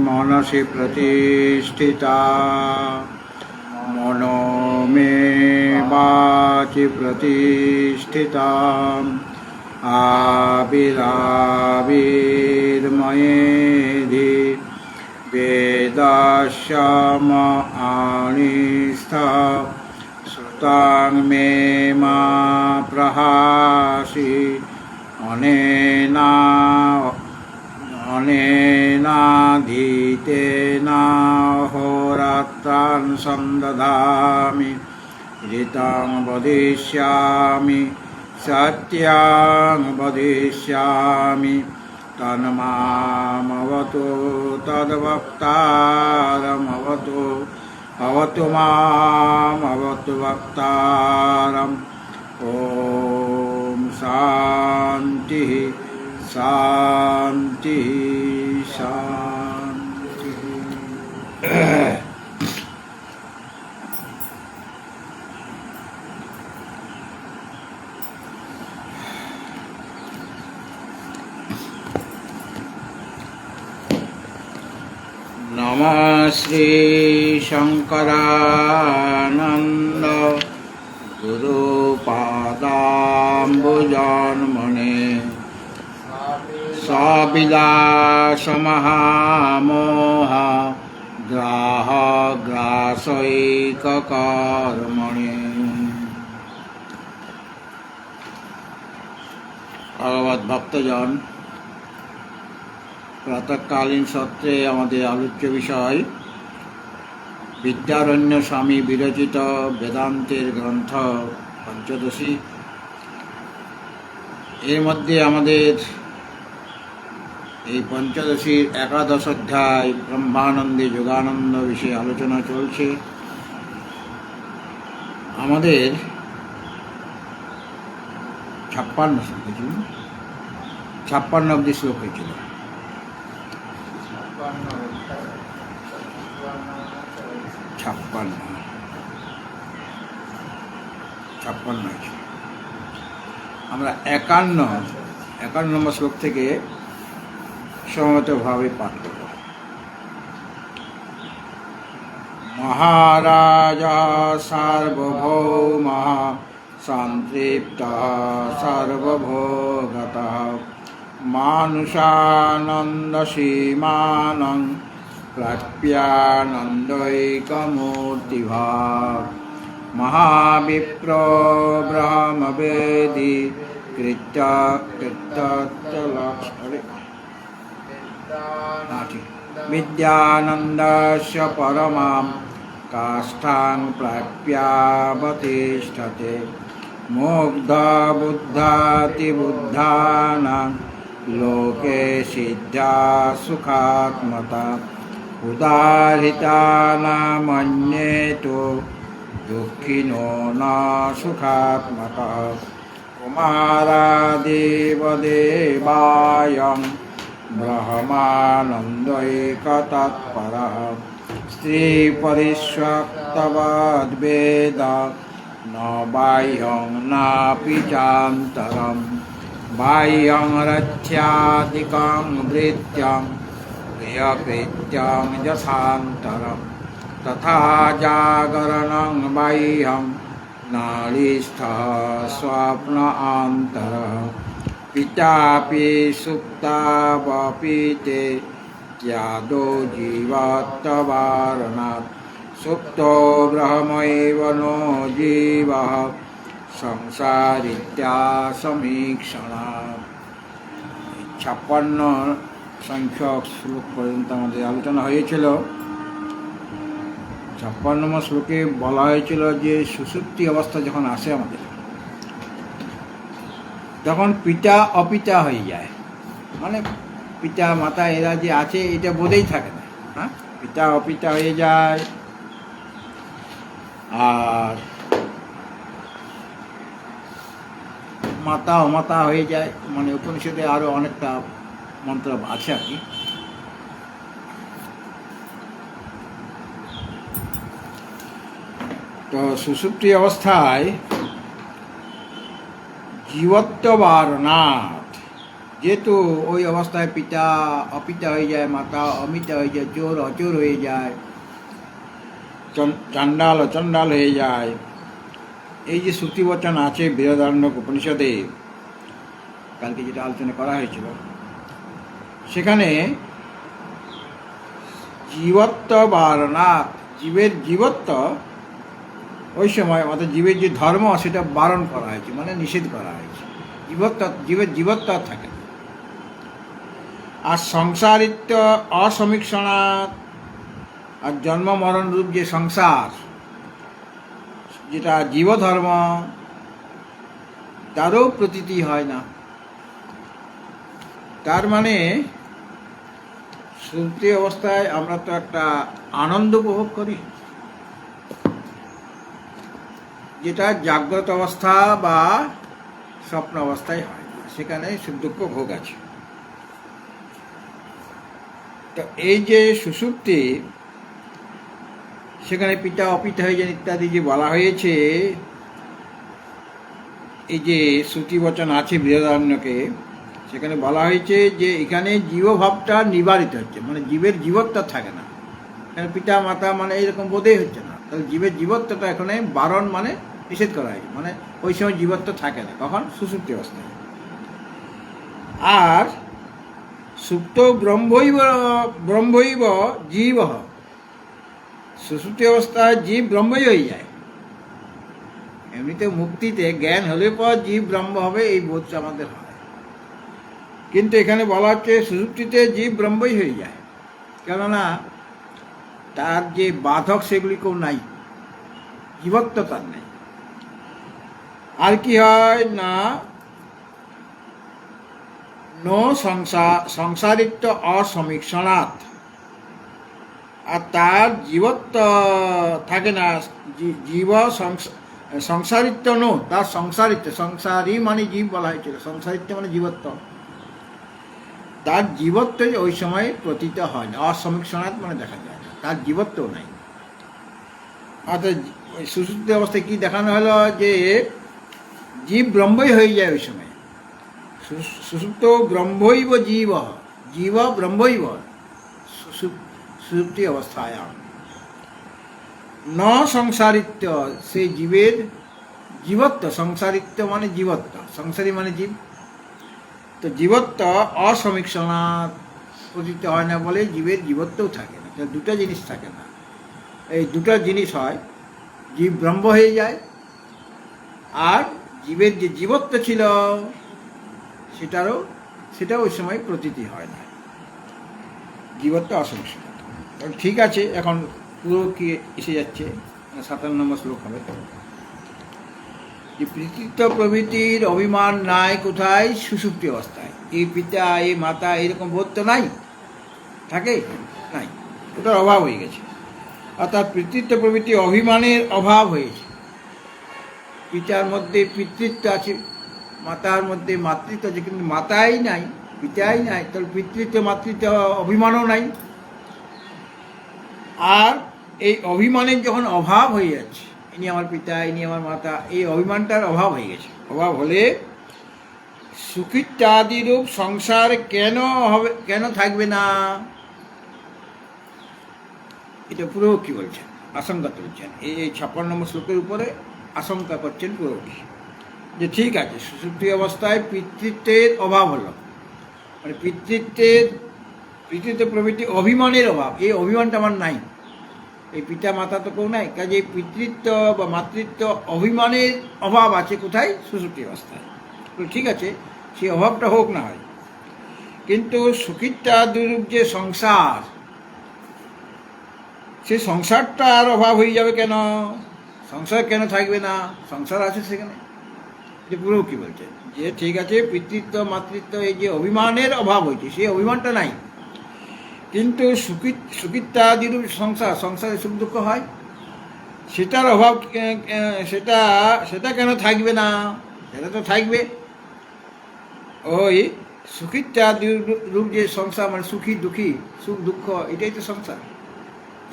मनसि प्रतिष्ठिता मनो मे वाचि प्रतिष्ठिता आविराविर्मयेधि वेदाश्याम आणिस्था श्रुतां मे मा प्रहासि अनेनाधीतेन होरात्रान् सन्दधामि ऋतं वदिष्यामि सत्यां वदिष्यामि तन्मामवतु तद्वक्तारमवतु अवतु मामवतु वक्तारम् ॐ शान्तिः शांति शांति। नमः श्री शंकरानंद गुरुपादाम्बुजान्मने सविलासमहामोह ग्रासैककर्मणि। भगवत भक्तजन, प्रातःकालीन सत्रे आमादेर आलोच्य विषय विद्यारण्य स्वामी विरचित वेदांतेर ग्रंथ पंचदशी। एर मध्य आमादेर এই পঞ্চদশীর একাদশ অধ্যায় ব্রহ্মানন্দে যোগানন্দ বিষয়ে আলোচনা চলছে। আমাদের 56 শ্লোক হয়েছিল, 56 অব্দি শ্লোক হয়েছিল। 56 হয়েছিল। আমরা 51 নম্বর শ্লোক থেকে সমবেতভাবে পাঠ করব। মহারাজা সার্বভৌমঃ সন্তৃপ্তঃ সর্বভোগতঃ মানুষানন্দ সীমানং প্রাপ্যানন্दैकमूर्तिभाव মহাবিপ্র ব্রহ্মবেদী কৃত্যলক্ষ্মণে विद्यानन्दस्य परमां काष्ठां प्राप्यावतिष्ठते मुग्धबुद्धातिबुद्धानां लोके सिद्धा सुखात्मता उदाहृतानामन्येतो दुःखिनो न सुखात्मतः कुमारादेवदेवायं ब्रह्मानन्दैकतत्परः स्त्रीपरिष्वक्तवद्वेद न बाह्यं नापि चान्तरं बाह्यं रथ्यादिकं वृत्त्यं प्रियकृत्यं यथान्तरं तथा जागरणं बाह्यं नाडीस्थः स्वप्न आन्तरः पितापि सुप्तावपि ते त्यादो जीवत्तवारणात् सुप्तो ब्रह्मैव नो जीवः संसारित्या समीक्षणात्। 56 সংখ্যক শ্লোক পর্যন্ত আমাদের আলোচনা হয়েছিল। 56 নম্বর শ্লোকে বলা হয়েছিল যে সুষুপ্তি অবস্থা যখন আসে আমাদের, তখন পিতা অপিতা হয়ে যায়, মানে পিতা মাতা এরা যে আছে এটা বোধেই থাকে না। হ্যাঁ, পিতা অপিতা হয়ে যায়। আর মাতা অমাতা হয়ে যায়, মানে উপনিষদে আরও অনেকটা মন্ত্র আছে আর কি। তো সুষুপ্তি অবস্থায় জীবত্ব বারণাথ, যেহেতু ওই অবস্থায় পিতা অপিতা হয়ে যায়, মাতা অমিতা হয়ে যায়, চোর অচোর হয়ে যায়, চাণ্ডাল অচণ্ডাল হয়ে যায়, এই যে শ্রুতিবচন আছে বৃহদারণ্যক উপনিষদে, কালকে যেটা আলোচনা করা হয়েছিল, সেখানে জীবত্ব বারণাথ, জীবের জীবত্ব ওই সময়, অর্থাৎ জীবের যে ধর্ম সেটা বারণ করা হয়েছে, মানে নিষেধ করা হয়েছে। জীবের জীবত্ব আর থাকে না। আর সংসারিত্ব অসমীক্ষণাৎ, আর জন্ম মরণ রূপ যে সংসার, যেটা জীবধর্ম, তারও প্রতীতি হয় না। তার মানে সুপ্তি অবস্থায় আমরা তো একটা আনন্দ উপভোগ করি, যেটা জাগ্রত অবস্থা বা স্বপ্ন অবস্থায় হয় না, সেখানে সুখ দুঃখ ভোগ আছে। তো এই যে সুষুপ্তি, সেখানে পিতা অপিতা হয়ে যান ইত্যাদি যে বলা হয়েছে, এই যে শ্রুতিবচন আছে বৃহদারণ্যকে, সেখানে বলা হয়েছে যে এখানে জীবভাবটা নিবারিত হচ্ছে, মানে জীবের জীবত্ব থাকে না। এখানে পিতা মাতা মানে এইরকম বোধই হচ্ছে না। তাহলে জীবের জীবত্বটা এখানে বারণ, মানে নিষেধ করা হয়েছে, মানে ওই সময় জীবত্ব থাকে না। কখন? সুষুপ্তি অবস্থায়। আর সুপ্ত ব্রহ্মৈব জীব, সুষুপ্তি অবস্থায় জীব ব্রহ্মই হয়ে যায়। এমনিতে মুক্তিতে জ্ঞান হলে পর জীব ব্রহ্ম হবে, এই বোধটা আমাদের হয়। কিন্তু এখানে বলা হচ্ছে সুষুপ্তিতে জীব ব্রহ্মই হয়ে যায়, কেননা তার যে বাধক সেগুলি কেউ নাই, জীবত্ব তার নেই। আর কি হয় না, সংসারিত্ব অসমীক্ষণাৎ, আর তার জীবত্ব থাকে না। জীব সংসারিত্ব তার সংসারিত্ব, সংসারী মানে জীব বলা হয়েছিল, সংসারিত্ব মানে জীবত্ব, তার জীবত্ব ওই সময় প্রতীত হয় না। অসমীক্ষণাৎ মানে দেখা যায় না, তার জীবত্বও নাই। অর্থাৎ সুষুপ্তি অবস্থায় কি দেখানো হলো, যে জীব ব্রহ্মই হয়ে যায় ওই সময়। সুষুপ্ত ব্রহ্মৈব জীব, জীব ব্রহ্মৈব সুষুপ্তি অবস্থায়। ন সংসারিত্ব, সেই জীবের জীবত্ব, সংসারিত্ব মানে জীবত্ব, সংসারী মানে জীব, তো জীবত্ব অসমীক্ষণাৎ প্রতীত হয় না বলে জীবের জীবত্বও থাকে না। দুটো জিনিস থাকে না। এই দুটো জিনিস হয়, জীব ব্রহ্ম হয়ে যায়, আর জীবের যে জীবত্ব ছিল সেটা ওই সময় প্রতীতি হয় না, জীবত্ব অসমীক্ষণাৎ। ঠিক আছে, এখন পুরো কি এসে যাচ্ছে, 57 নম্বর শ্লোক হবে। যে পিতৃত্ব প্রভৃতির অভিমান নাই কোথায়? সুষুপ্তি অবস্থায়। এই পিতা এই মাতা এরকম বোধ তো নাই, থাকে নাই, ওটার অভাব হয়ে গেছে। অর্থাৎ পিতৃত্ব প্রভৃতি অভিমানের অভাব হয়েছে। পিতার মধ্যে পিতৃত্ব আছে, মাতার মধ্যে মাতৃত্ব আছে, কিন্তু মাতাই নাই, পিতাই নাই, তাহলে পিতৃত্ব মাতৃত্ব অভিমানও নাই। আর এই অভিমানের যখন অভাব হয়ে যাচ্ছে, ইনি আমার পিতা, ইনি আমার মাতা, এই অভিমানটার অভাব হয়ে গেছে। অভাব হলে সুখিত্যাদিরূপ সংসার কেন থাকবে না? এটা পুরো কি বলছেন, আশঙ্কা তুলছেন। এই 56 নম্বর শ্লোকের উপরে আশঙ্কা করছেন পুরো, যে ঠিক আছে সুষুপ্তি অবস্থায় পিতৃত্বের অভাব হলো, মানে পিতৃত্ব প্রভৃতি অভিমানের অভাব, এই অভিমানটা আমার নাই, এই পিতা মাতা তো কেউ নাই, কাজে পিতৃত্ব বা মাতৃত্ব অভিমানের অভাব আছে কোথায়? সুষুপ্তি অবস্থায়। ঠিক আছে, সেই অভাবটা হোক না হয়, কিন্তু সুখিত্যাদিরূপ যে সংসার, সে সংসারটার অভাব হয়ে যাবে কেন? সংসার কেন থাকবে না? সংসার আছে সেখানে। যে পুরো কি বলছে যে ঠিক আছে পিতৃত্ব মাতৃত্ব এই যে অভিমানের অভাব হয়েছে সেই অভিমানটা নাই, কিন্তু সুখিত্বাদিরূপ সংসারে সুখ দুঃখ হয়, সেটার অভাব সেটা সেটা কেন থাকবে না? সেটা তো থাকবে। ওই সুখিত্বাদিরূপ যে সংসার মানে সুখী দুঃখী সুখ দুঃখ এটাই তো সংসার,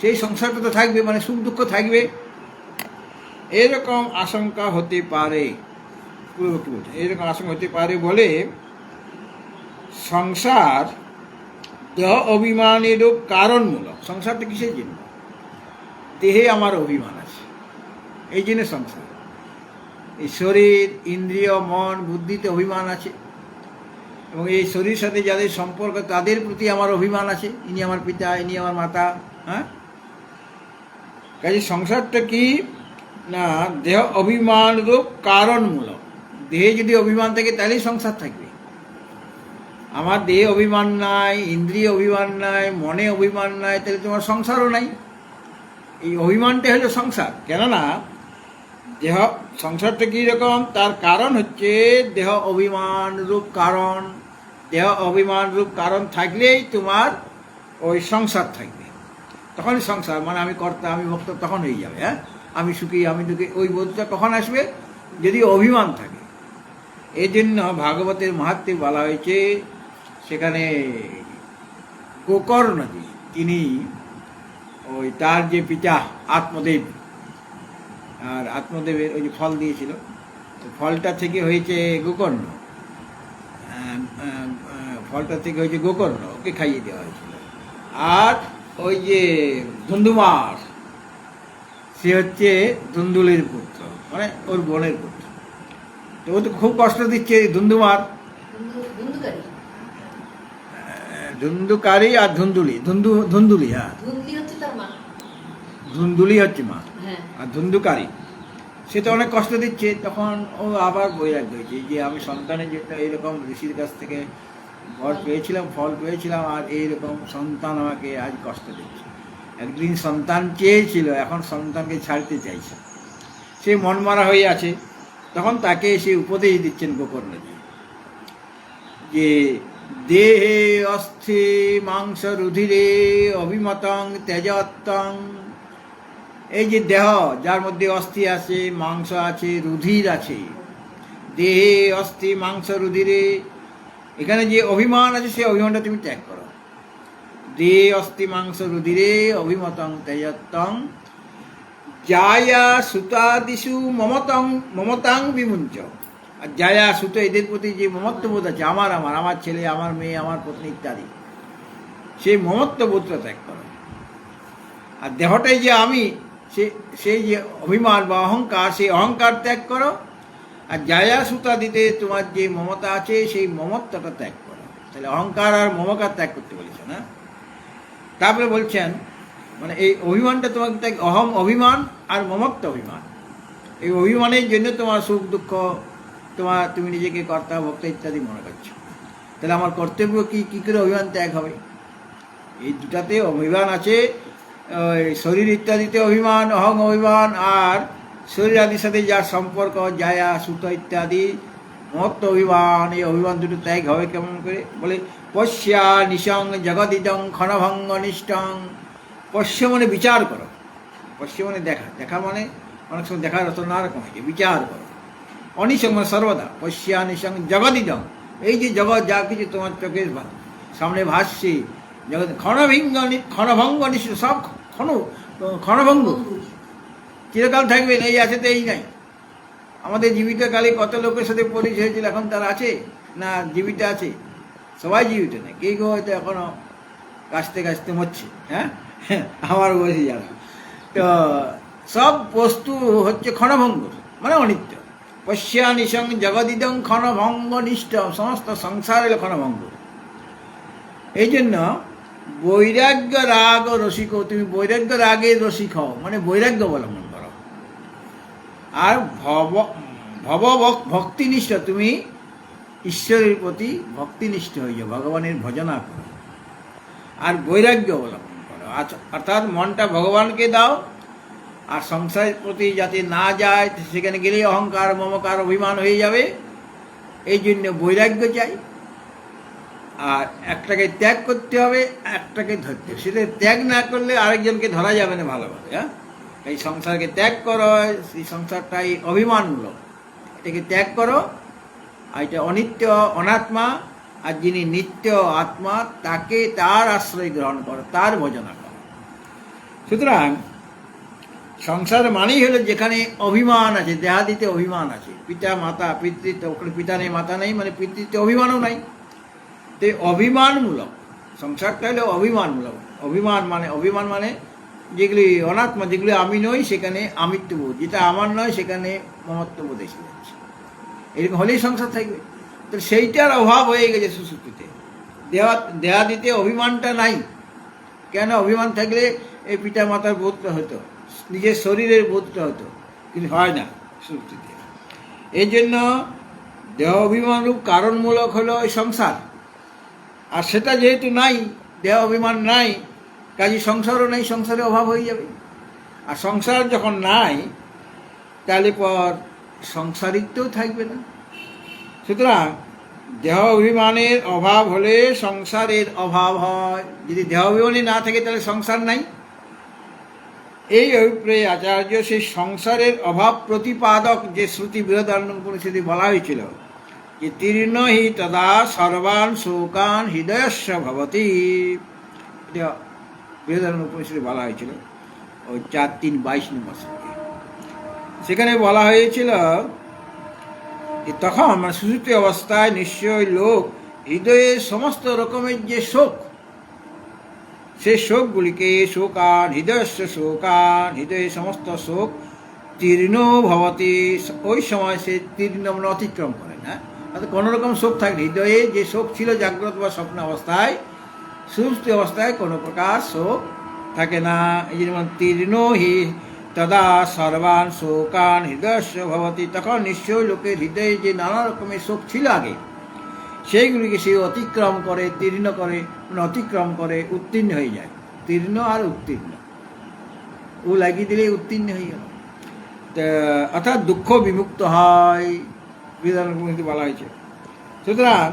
সেই সংসারটা তো থাকবে, মানে সুখ দুঃখ থাকবে। এরকম আশঙ্কা হতে পারে, পূর্ববর্তী বলছে এরকম আশঙ্কা হতে পারে বলে সংসার দেহ অভিমানেরও কারণমূলক। সংসারটা কিসের জন্য? দেহে আমার অভিমান আছে, এই জন্য সংসার। এই শরীর ইন্দ্রিয় মন বুদ্ধিতে অভিমান আছে, এবং এই শরীরের সাথে যাদের সম্পর্ক তাদের প্রতি আমার অভিমান আছে, ইনি আমার পিতা ইনি আমার মাতা। হ্যাঁ, কাজে সংসারটা কি না দেহ অভিমানরও কারণমূলক। দেহে যদি অভিমান থাকে তাহলেই সংসার থাকবে। আমার দেহে অভিমান নাই, ইন্দ্রিয় অভিমান নাই, মনে অভিমান নাই, তাহলে তোমার সংসারও নাই। এই অভিমানটা হলো সংসার। কেননা দেহ সংসারটা কীরকম, তার কারণ হচ্ছে দেহ অভিমান রূপ কারণ। দেহ অভিমান রূপ কারণ থাকলেই তোমার ওই সংসার থাকবে। তখনই সংসার মানে আমি কর্তা আমি ভক্ত তখন হয়ে যাবে। হ্যাঁ, আমি সুখী আমি দুঃখী ওই বোধটা কখন আসবে? যদি অভিমান থাকে। এই জন্য ভাগবতের মাহাত্ম্যে বলা হয়েছে, সেখানে গোকর্ণজি তিনি ওই তার যে পিতা আত্মদেব, আর আত্মদেবের ওই যে ফল দিয়েছিল, ফলটা থেকে হয়েছে গোকর্ণ, ফলটা থেকে হয়েছে গোকর্ণ, ওকে খাইয়ে দেওয়া হয়েছিল। আর ওই যে ধুন্ধুমার সে হচ্ছে ধুন্দুলির পুত্র, মানে ওর বোনের পুত্র। তো ও তো খুব কষ্ট দিচ্ছে ধুন্ধুমার, ধুন্ধুকারী আর ধুন্দুলি ধুন্দুলি। হ্যাঁ, ধুন্দুলি হচ্ছে মা, আর ধুন্ধুকারী সে তো অনেক কষ্ট দিচ্ছে। তখন ও আবার বৈরাগ্য হয়েছে যে আমি সন্তানের যেটা এইরকম ঋষির কাছ থেকে ফল পেয়েছিলাম, আর এইরকম সন্তান আমাকে আজ কষ্ট দিচ্ছে। একদিন সন্তান চেয়েছিল, এখন সন্তানকে ছাড়তে চাইছে, সে মনমারা হয়ে আছে। তখন তাকে সে উপদেশ দিচ্ছেন গোকর্ণজি যে দেহে অস্থি মাংস রুধিরে অভিমতং তেজত্তং। এই যে দেহ যার মধ্যে অস্থি আছে মাংস আছে রুধির আছে, দেহে অস্থি মাংস রুধিরে, এখানে যে অভিমান আছে সেই অভিমানটা তুমি ত্যাগ করো। দেহে অস্থি মাংস রুধিরে অভিমতং তেজত্তং জায়া সুতাদিষু মমতাং বিমুঞ্চ। আর জায়া সুত এদের প্রতি যে মমত্ববোধ আছে, আমার ছেলে আমার মেয়ে আমার পত্নী ইত্যাদি, সেই মমত্ববোধটা ত্যাগ করো। আর দেহটাই যে আমি, সেই যে অভিমান বা অহংকার, সেই অহংকার ত্যাগ করো। আর জায়া সুতা দিতে তোমার যে মমতা আছে সেই মমত্বটা ত্যাগ করো। তাহলে অহংকার আর মমকার ত্যাগ করতে বলেছেন। না তারপরে বলছেন মানে এই অভিমানটা তোমাকে ত্যাগ, অহম অভিমান আর মমত্ব অভিমান, এই অভিমানের জন্য তোমার সুখ দুঃখ, তুমি নিজেকে কর্তা ভক্ত ইত্যাদি মনে করছো। তাহলে আমার কর্তব্য কি করে অভিমান ত্যাগ হবে? এই দুটাতে অভিমান আছে, শরীর ইত্যাদিতে অভিমান অহং অভিমান, আর শরীর আদির সাথে যার সম্পর্ক জায়া সুত ইত্যাদি মহত্ব অভিমান, এই অভিমান দুটো ত্যাগ হবে কেমন করে? বলে পশ্যা নিশং জগদিদং ক্ষণভঙ্গ নিষ্ঠং। পশ্য মানে বিচার করো, পশ্য মানে দেখা মানে অনেক সময় দেখার অর্থ না রকম হয়েছে, বিচার করো। অনিশং মানে সর্বদা, পশ্যা নিশং জগদিদং, এই যে জগৎ যা কিছু তোমার চোখের সামনে ভাসছে জগৎ ক্ষণভঙ্গ নিষ্ঠ, সব ক্ষণভঙ্গ চিরকাল থাকবে, এই আছে তো এই নাই। আমাদের জীবিত কালে কত লোকের সাথে পরিচয় হয়েছিল, এখন তারা আছে না জীবিত আছে? সবাই জীবিত নেই, কেউ কেউ হয়তো এখনো কাশতে মরছে। হ্যাঁ, আমার বয়সী যারা, তো সব বস্তু হচ্ছে ক্ষণভঙ্গ মানে অনিত্য। পশ্যা নিশং জগদিদং ক্ষণভঙ্গ নিষ্ঠ, সমস্ত সংসার হলো ক্ষণভঙ্গ। এই জন্য বৈরাগ্য রাগ রসিক, তুমি বৈরাগ্য রাগের রসিক হও, মানে বৈরাগ্য অবলম্বন করো। আর ভক্তিনিষ্ঠ, তুমি ঈশ্বরের প্রতি ভক্তিনিষ্ঠ হয়ে যাও, ভগবানের ভজনা করো আর বৈরাগ্য অবলম্বন করো। অর্থাৎ মনটা ভগবানকে দাও, আর সংসারের প্রতি যাতে না যায়, সেখানে গেলেই অহংকার মমকার অভিমান হয়ে যাবে, এই জন্য বৈরাগ্য চাই। আর একটাকে ত্যাগ করতে হবে, একটাকে ধরতে হবে। সেটা ত্যাগ না করলে আরেকজনকে ধরা যাবে না ভালোভাবে। হ্যাঁ, এই সংসারকে ত্যাগ করো, এই সংসারটাই অভিমানমূলক, এটাকে ত্যাগ করো। আর এটা অনিত্য অনাত্মা, আর যিনি নিত্য আত্মা তাকে তার আশ্রয় গ্রহণ করো, তার ভজনা করো। সুতরাং সংসার মানেই হলো যেখানে অভিমান আছে, দেহাদিতে অভিমান আছে, পিতা মাতা পিতৃত্ব, ওখানে পিতা নেই মাতা নেই, মানে পিতৃত্বে অভিমানও নাই। তো অভিমানমূলক সংসারটা হলো অভিমানমূলক। অভিমান মানে যেগুলি অনাত্মা, যেগুলি আমি নই সেখানে আমিত্ববোধ, যেটা আমার নয় সেখানে মমত্ববোধ এসে যাচ্ছে। এরকম হলেই সংসার থাকবে। তো সেইটার অভাব হয়ে গেছে সুষুপ্তিতে। দেহাদিতে অভিমানটা নাই। কেন? অভিমান থাকলে এই পিতা মাতার বোধটা হতো, নিজের শরীরের বোধটা হতো, কিন্তু হয় না সুষুপ্তিতে। এই জন্য দেহ অভিমানরূপ কারণমূলক হলো এই সংসার। আর সেটা যেহেতু নাই, দেহ অভিমান নাই, কাজে সংসারও নেই, সংসারের অভাব হয়ে যাবে। আর সংসার যখন নাই, তাহলে পর সংসারিত্বও থাকবে না। সুতরাং দেহ অভিমানের অভাব হলে সংসারের অভাব হয়। যদি দেহ অভিমানই না থাকে তাহলে সংসার নাই। এই অভিপ্রায়ে আচার্য সেই সংসারের অভাব প্রতিপাদক যে শ্রুতি বৃহদারণ্যকোপনিষদে বলা হয়েছিল যে তীর্ণ হি তদা সর্বান শোকান হৃদয়স্য ভবতি, এটা বৃহদারণ্যকোপনিষদে বলা হয়েছিল ওই 4:3-22 নম্বর শ্লোকে। সেখানে বলা হয়েছিল তখন মানে সুষুপ্তি অবস্থায় নিশ্চয় লোক হৃদয়ের সমস্ত রকমের যে শোক, সেই শোকগুলিকে শোকান হৃদয়স্য শোকান, হৃদয়ের সমস্ত শোক তীর্ণ ভবতি, ওই সময় সে তীর্ণ মানে অতিক্রম করে না। অর্থাৎ কোনো রকম শোক থাকে হৃদয়ে, যে শোক ছিল জাগ্রত বা স্বপ্ন অবস্থায়, সুষুপ্তি অবস্থায় কোনো প্রকার শোক থাকে না। এই জন্য তীর্ণ হি তদা সর্বান শোকান হৃদয়স্য ভবতি, তখন নিশ্চয়ই লোকের হৃদয়ে যে নানা রকমের শোক ছিল আগে, সেইগুলিকে সে অতিক্রম করে, তীর্ণ করে, মানে অতিক্রম করে, উত্তীর্ণ হয়ে যায়। তীর্ণ আর উত্তীর্ণ, ও লাগিয়ে দিলে উত্তীর্ণ হয়ে গেল। অর্থাৎ দুঃখ বিমুক্ত হয়, বৃহদারণ্যকোপনিষদে বলা হয়েছে। সুতরাং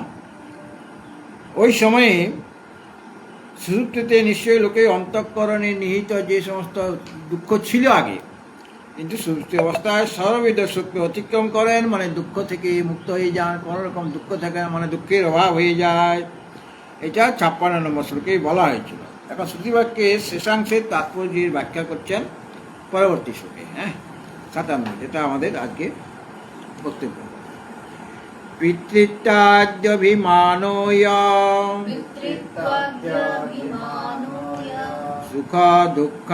ওই সময়ে সুষুপ্তিতে নিশ্চয়ই লোকের অন্তঃকরণে নিহিত যে সমস্ত দুঃখ ছিল আগে, কিন্তু সুষুপ্তি অবস্থায় সর্ববিধ সুখকে অতিক্রম করেন, মানে দুঃখ থেকে মুক্ত হয়ে যান, কোনো রকম দুঃখ থাকে না, মানে দুঃখের অভাব হয়ে যায়। এটা 56 নম্বর শ্লোকেই বলা হয়েছিল। এখন শ্রুতিবাক্যের শেষাংশের তাৎপর্যের ব্যাখ্যা করছেন পরবর্তী শ্লোকে। 57, যেটা আমাদের আজকে বক্তব্য। পিতৃত্বাদ্যভিমানোয় সুখ দুঃখ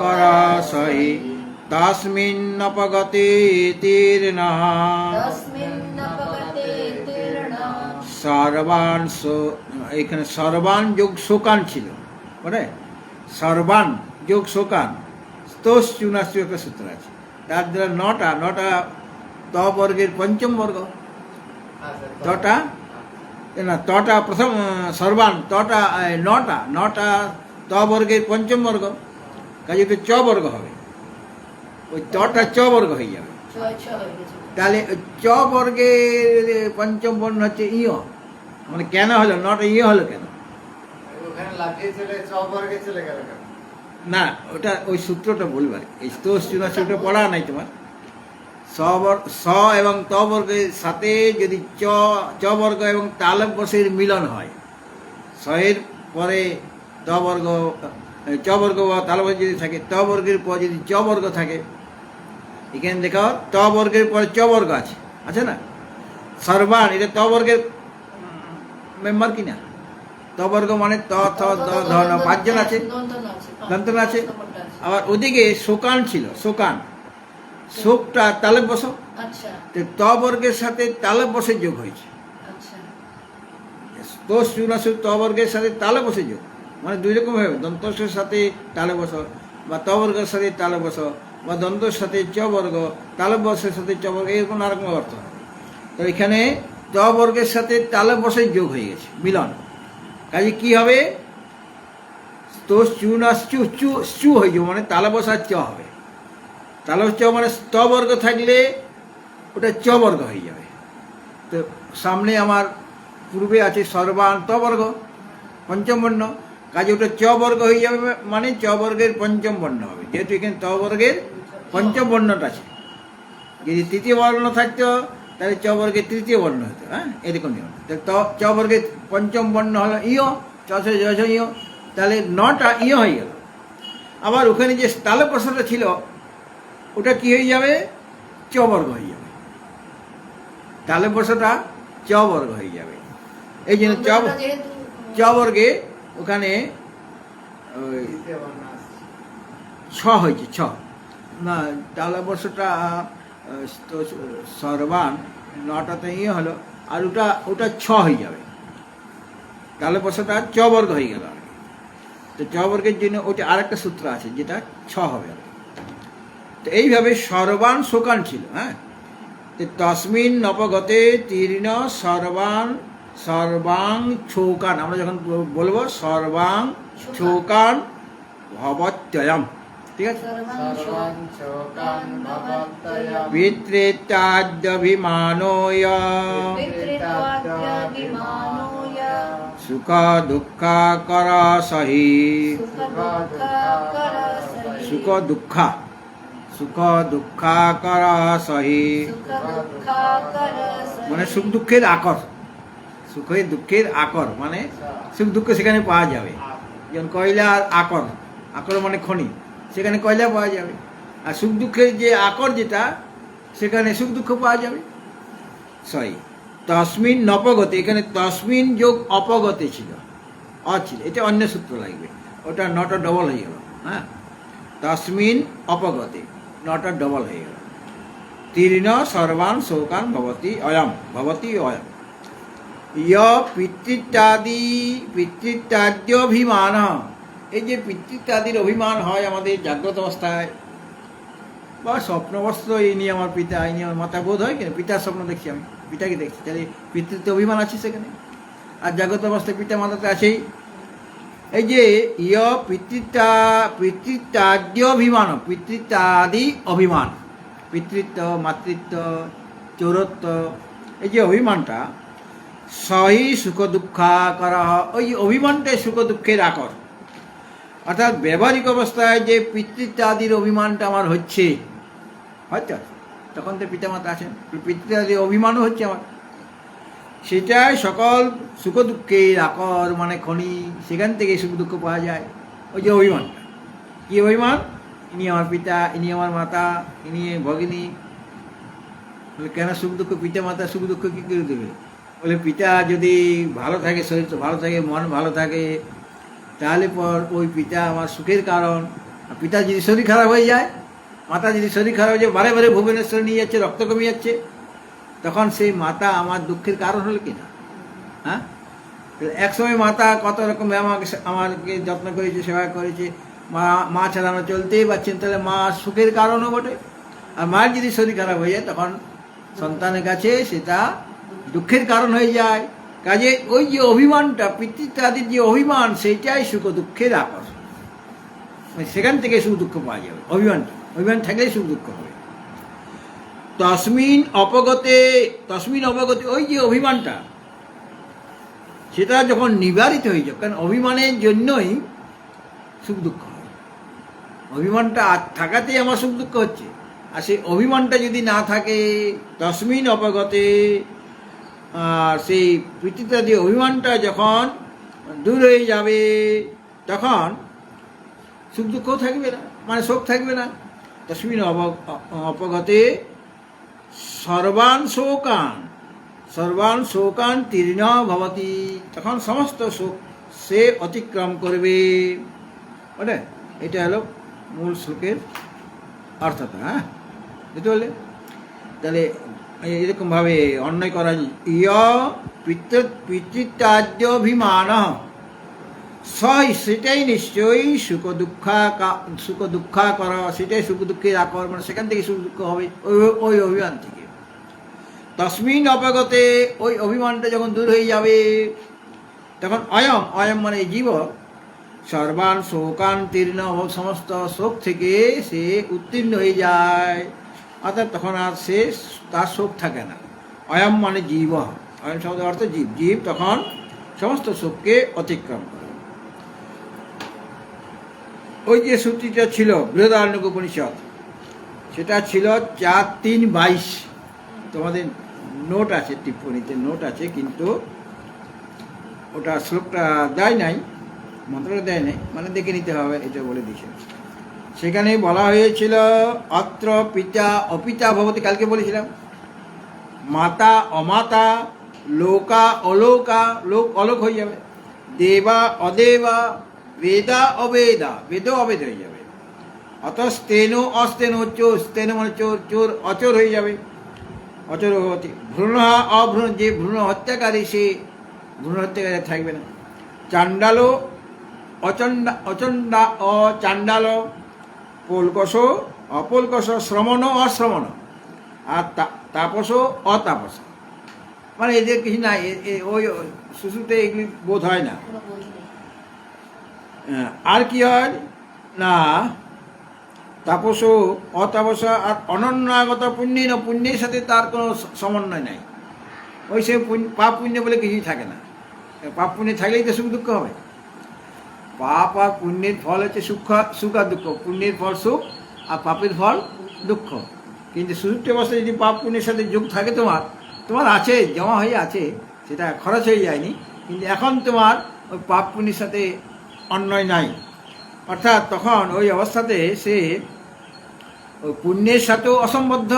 করসহি তস্মিন্নপগতে তীর্ণঃ সর্বান, এখানে সর্বান যোগ শোকান ছিল, মানে সর্বান যোগ শোকান, স্তোষ চুনাশি একটা সূত্র আছে, তার দ্বারা নটা ত বর্গের পঞ্চম বর্গ, তটা প্রথম সর্বান, নটা ত বর্গের পঞ্চম বর্গ, কাজে তো চ বর্গ হবে, ওই তটা চ বর্গ হয়ে যাবে। তাহলে চ বর্গের পঞ্চম বর্ণ হচ্ছে ইয়, মানে কেন হলো নটা ইয়ে হলো কেন? না, ওটা ওই সূত্রটা বলবার, এই স্তোষ চুনাশি ওটা পড়া নাই তোমার। স এবং ত বর্গের সাথে যদি চ বর্গ এবং তালব বর্ষের মিলন হয়, এর পরে ত বর্গ, চ বর্গ বা তালব যদি থাকে, ত বর্গের পর যদি চ বর্গ থাকে, এখানে দেখো ত বর্গের পরে চ বর্গ আছে না, সর্বান, এটা ত বর্গের মেম্বার কিনা? ত বর্গ মানে ত থ দ ধ ন, 5 জন আছে, দন্তন আছে। আবার ওদিকে শোকান ছিল, শোকান, শোকটা তালেব বস, ত বর্গের সাথে তালেব বসে যোগ হয়েছে। তোষ চুনাশু ত বর্গের সাথে তালে বসে যোগ, মানে দুই রকম হবে, দন্তসের সাথে তালে বস, বা ত বর্গের সাথে তালে বস, বা দন্তর সাথে চ বর্গ, তালেব বর্ষের সাথে চ বর্গ, এরকম নারকম অর্থ। তো এখানে ত বর্গের সাথে তালেব বসে যোগ হয়ে গেছে, মিলন। কাজে কি হবে, তো চু না চু চু চু হয়ে যাবে, মানে তালা বসার চ হবে। তালা চ মানে ত বর্গ থাকলে ওটা চ বর্গ হয়ে যাবে। তো সামনে আমার পূর্বে আছে সর্বান ত বর্গ, পঞ্চম বর্ণ, কাজে ওটা চ বর্গ হয়ে যাবে, মানে চ বর্গের পঞ্চম বর্ণ হবে, যেহেতু এখানে ত বর্গের পঞ্চম বর্ণটা আছে। যদি তৃতীয় বর্ণ থাকতো তাহলে চ বর্গের তৃতীয় বর্ণ হতো, হ্যাঁ, এরকম নিয়ম। তো চ বর্গের পঞ্চম বর্ণ হলো ইয়, চষে যশ ইয়, তাহলে নটা ইয় হয়ে গেল। আবার ওখানে যে তালব্যস্যটা ছিল ওটা কি হয়ে যাবে, চ বর্গ হয়ে যাবে, তালব্যস্যটা চ বর্গ হয়ে যাবে। এই জন্য চ বর্গে ওখানে ওই ছ হয়েছে, ছ না, তালব্যস্যটা তো সর্বান নটাতে ইয়ে হলো, আর ওটা ছ হয়ে যাবে, তালব্যস্যটা চ বর্গ হয়ে গেল আর কি। তো চ বর্গের জন্য ওটা আরেকটা সূত্র আছে যেটা ছ হবে আর কি। তো এইভাবে সর্বান শোকান ছিল, হ্যাঁ। তসমিন নপগতে তীর্ণ সর্বাং সর্বাং ছোকান, আমরা যখন বলবো সর্বাং ছোকান ভবত্যয়ম, ঠিক আছে। পিতৃত্যাদ্যভিমানোয় সুখ দুঃখাকর সহি, সুখ দুঃখাকর সহি, মানে সুখ দুঃখের আকর, সুখের দুঃখের আকর মানে সুখ দুঃখ সেখানে পাওয়া যাবে। যেমন কয়লার আকর, আকর মানে খনি, সেখানে কয়লা পাওয়া যাবে। আর সুখ দুঃখের যে আকর যেটা, সেখানে সুখ দুঃখ পাওয়া যাবে। সরি, তসমিন নপগতে, এখানে তসমিন যোগ অপগতে ছিল, ছিল, এটা অন্য সূত্র লাগবে, ওটা নটা ডবল হয়ে গেল, হ্যাঁ। তসমিন অপগতে নটা ডবল হয়ে গেল। তীর্ণ সর্বান শোকান ভবতি অয়ম, ভবতি অয়ম। ইয় পিতৃত্যাদ্যভিমান, এই যে পিতৃত্যাদির অভিমান হয় আমাদের জাগ্রত অবস্থায় বা স্বপ্ন অবস্থা, এই নিয়ে আমার পিতা, এই নিয়ে আমার মাতা, বোধ হয় কেন পিতার স্বপ্ন দেখছি, আমি পিতাকে দেখছি, তাহলে পিতৃত্ব অভিমান আছে সেখানে। আর জাগ্রত অবস্থায় পিতা মাতাতে আছেই। এই যে ইয় পিতৃত্যাদ্যভিমান, পিতৃত্যাদি অভিমান, পিতৃত্ব, মাতৃত্ব, চৌরত্ব, এই যে অভিমানটা সহি সুখ দুঃখাকর, ওই অভিমানটাই সুখ দুঃখের আকর। অর্থাৎ ব্যবহারিক অবস্থায় যে পিতৃত্যাদির অভিমানটা আমার হচ্ছে, হয়তো তখন তো পিতামাতা আছেন, পিতৃত্যাদির অভিমানও হচ্ছে আমার, সেটাই সকল সুখ দুঃখের আকর, মানে খনি, সেখান থেকে সুখ দুঃখ পাওয়া যায়। ওই যে অভিমানটা, কি অভিমান, ইনি আমার পিতা, ইনি আমার মাতা, ইনি ভগিনী, কেন সুখ দুঃখ, পিতা মাতা সুখ দুঃখ কী করে দেবে? বলে পিতা যদি ভালো থাকে, শরীর ভালো থাকে, মন ভালো থাকে, তাহলে পর ওই পিতা আমার সুখের কারণ। পিতা যদি শরীর খারাপ হয়ে যায়, মাতা যদি শরীর খারাপ হয়ে যায়, বারে বারে ভুবনেশ্বর নিয়ে যাচ্ছে, রক্ত কমে যাচ্ছে, তখন সেই মাতা আমার দুঃখের কারণ হলো কিনা, হ্যাঁ। একসময় মাতা কত রকম আমাকে যত্ন করেছে, সেবা করেছে, মা ছাড়া আমরা চলতেই পারছেন, তাহলে মা সুখের কারণও বটে। আর মায়ের যদি শরীর খারাপ হয়ে যায়, তখন সন্তানের কাছে সেটা দুঃখের কারণ হয়ে যায়। কাজে ওই যে অভিমানটা, পিতৃত্যাদির যে অভিমান, সেইটাই সুখ দুঃখের আকর, সেখান থেকে সুখ দুঃখ পাওয়া যাবে। অভিমান থাকলেই সুখ দুঃখ হবে। তসমিন অপগতে, ওই যে অভিমানটা, সেটা যখন নিবারিত হয়ে যাবে, কারণ অভিমানের জন্যই সুখ দুঃখ হয়, অভিমানটা থাকাতেই আমার সুখ দুঃখ হচ্ছে। আর সেই অভিমানটা যদি না থাকে, তসমিন অপগতে, আর সেই পিতৃত্যাদি অভিমানটা যখন দূর হয়ে যাবে, তখন সুখ দুঃখও থাকবে না, মানে শোক থাকবে না। তসমিন অপগতে সর্বান শোকান তীর্ণ ভবতি, তখন সমস্ত শোক সে অতিক্রম করবে। বলে এটা হলো মূল শ্লোকের অর্থটা, হ্যাঁ, বুঝতে পারলে? তাহলে এরকমভাবে অন্যায় করা, ইয় পিতৃত্যাদ্যভিমান সেটাই নিশ্চয়ই সুখ দুঃখাকর, সেটাই সুখ দুঃখের আকর, মানে সেখান থেকে সুখ দুঃখ হবে, ওই অভিমান থেকে। তসমিন অপগতে, ওই অভিমানটা যখন দূর হয়ে যাবে, তখন অয়ম অয়ম মানে জীব সর্বান শোকান তীর্ণ সমস্ত শোক থেকে সে উত্তীর্ণ হয়ে যায়, অর্থাৎ তখন আর সে তার শোক থাকে না। অয়ম মানে জীব, অয়ম শব্দের অর্থ জীব, জীব তখন সমস্ত শোককে অতিক্রম করে। ওই যে শ্রুতিটা ছিল বৃহদারণ্যক উপনিষদ, সেটা ছিল 4-3-22। তোমাদের নোট আছে, টিপ্পণীতে নোট আছে, কিন্তু ওটা শ্লোকটা দেয় নাই, মন্ত্রটা দেয় নাই, মানে দেখে নিতে হবে, এটা বলে দিয়েছে। সেখানে বলা হয়েছিল অত্র পিতা অপিতা ভবতী, কালকে বলেছিলাম, মাতা অমাতা, লোকা অলৌকা, লোক অলোক হয়ে যাবে, দেবা অদেবা, বেদা অবেদা, বেদ অবেদ হয়ে যাবে, অত স্তেন অস্তেন, চোর স্তেন মানে চোর, চোর অচোর হয়ে যাবে, অচোর ভবতী, ভ্রূণ অভ্রূণ, যে ভ্রূণ হত্যাকারী সে ভ্রূণ হত্যাকারী থাকবে না, চাণ্ডালো অচণ্ডা অচণ্ডা অচাণ্ডাল, পোলকস অপোলকস, শ্রমণ অশ্রমণ, আর তাপস অতাপস, মানে এদের কিছু না, ওই শিশুতে এগুলি বোধ হয় না। আর কি হয় না, তাপস অতাপস, আর অনন্যাগত পুণ্যে না, পুণ্যের সাথে তার কোনো সমন্বয় নাই, ওই সে পাপ পুণ্য বলে কিছুই থাকে না। পাপ পুণ্য থাকলেই তো সুখ দুঃখ হবে। পাপ আর পুণ্যের ফল হচ্ছে সুখ আর দুঃখ, পুণ্যের ফল সুখ আর পাপের ফল দুঃখ। কিন্তু সুযুক্ত অবস্থায় যদি পাপ পুণ্যের সাথে যোগ থাকে, তোমার আছে, জমা হয়ে আছে, সেটা খরচ হয়ে যায়নি, কিন্তু এখন তোমার ওই পাপ পুণ্যের সাথে অন্যয় নাই, অর্থাৎ তখন ওই অবস্থাতে সে ওই পুণ্যের সাথেও অসম্বদ্ধ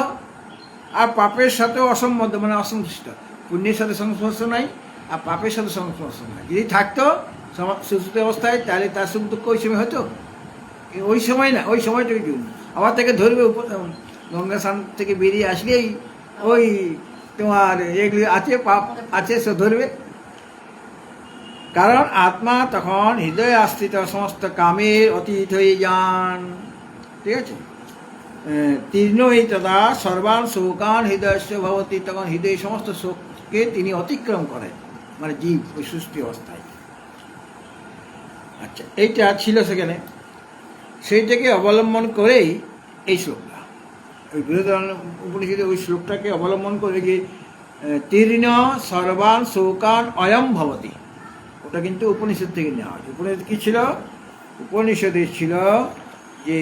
আর পাপের সাথেও অসম্বদ্ধ, মানে অসন্তুষ্ট। পুণ্যের সাথে সংস্পর্শ নাই আর পাপের সাথে সংস্পর্শ নাই। যদি থাকতো সুস্থ অবস্থায়, তাহলে তার সুখ দুঃখ ওই সময় হতো, ওই সময় না, ওই সময়টুকু জন্য আবার তাকে ধরবে। গঙ্গা স্নান থেকে বেরিয়ে আসলেই ওই তোমার এগুলি আছে, পাপ আছে, সে ধরবে। কারণ আত্মা তখন হৃদয়ে আশ্রিত সমস্ত কামের অতীত হয়ে যান, ঠিক আছে। তীর্ণই তদা সর্বান শোকান হৃদয়স্য ভবতী, তখন হৃদয় সমস্ত শোককে তিনি অতিক্রম করেন, মানে জীব ওই সুস্থ অবস্থায়। আচ্ছা, এইটা ছিল সেখানে, সেইটাকে অবলম্বন করেই এই শ্লোকটা, ওই বৃহদারণ্যক উপনিষদে ওই শ্লোকটাকে অবলম্বন করে যে তীর্ণ সর্বান শোকান অয়ম ভবতী, ওটা কিন্তু উপনিষদ থেকে নেওয়া হয়েছে। উপনিষদ কী ছিল? উপনিষদে ছিল যে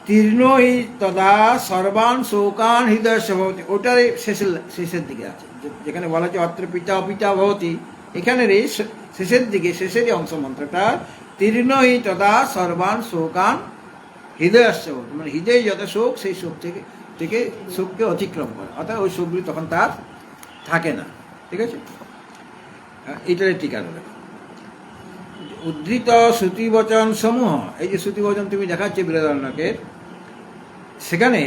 তীর্ণই তদা সর্বান শোকান হৃদয়স্য ভবতী, ওটার শেষের দিকে আছে, যেখানে বলা হচ্ছে অত্র পিতা অপিতা ভবতী, এখানের এই শেষের দিকে, শেষেরই অংশ মন্ত্রটা, তীর্ণই তদা সর্বান শোকান হৃদয়স্য ভবতী, মানে হৃদয়ে যত শোক, সেই শোক থেকে শোককে অতিক্রম করে, অর্থাৎ ওই শোকগুলি তখন তার থাকে না, ঠিক আছে। এটার টিকা দেবে উদ্ধৃত শ্রুতিবচন সমূহ, এই যে শ্রুতিবচন তুমি দেখাচ্ছে বৃহদারণ্যকের, সেখানে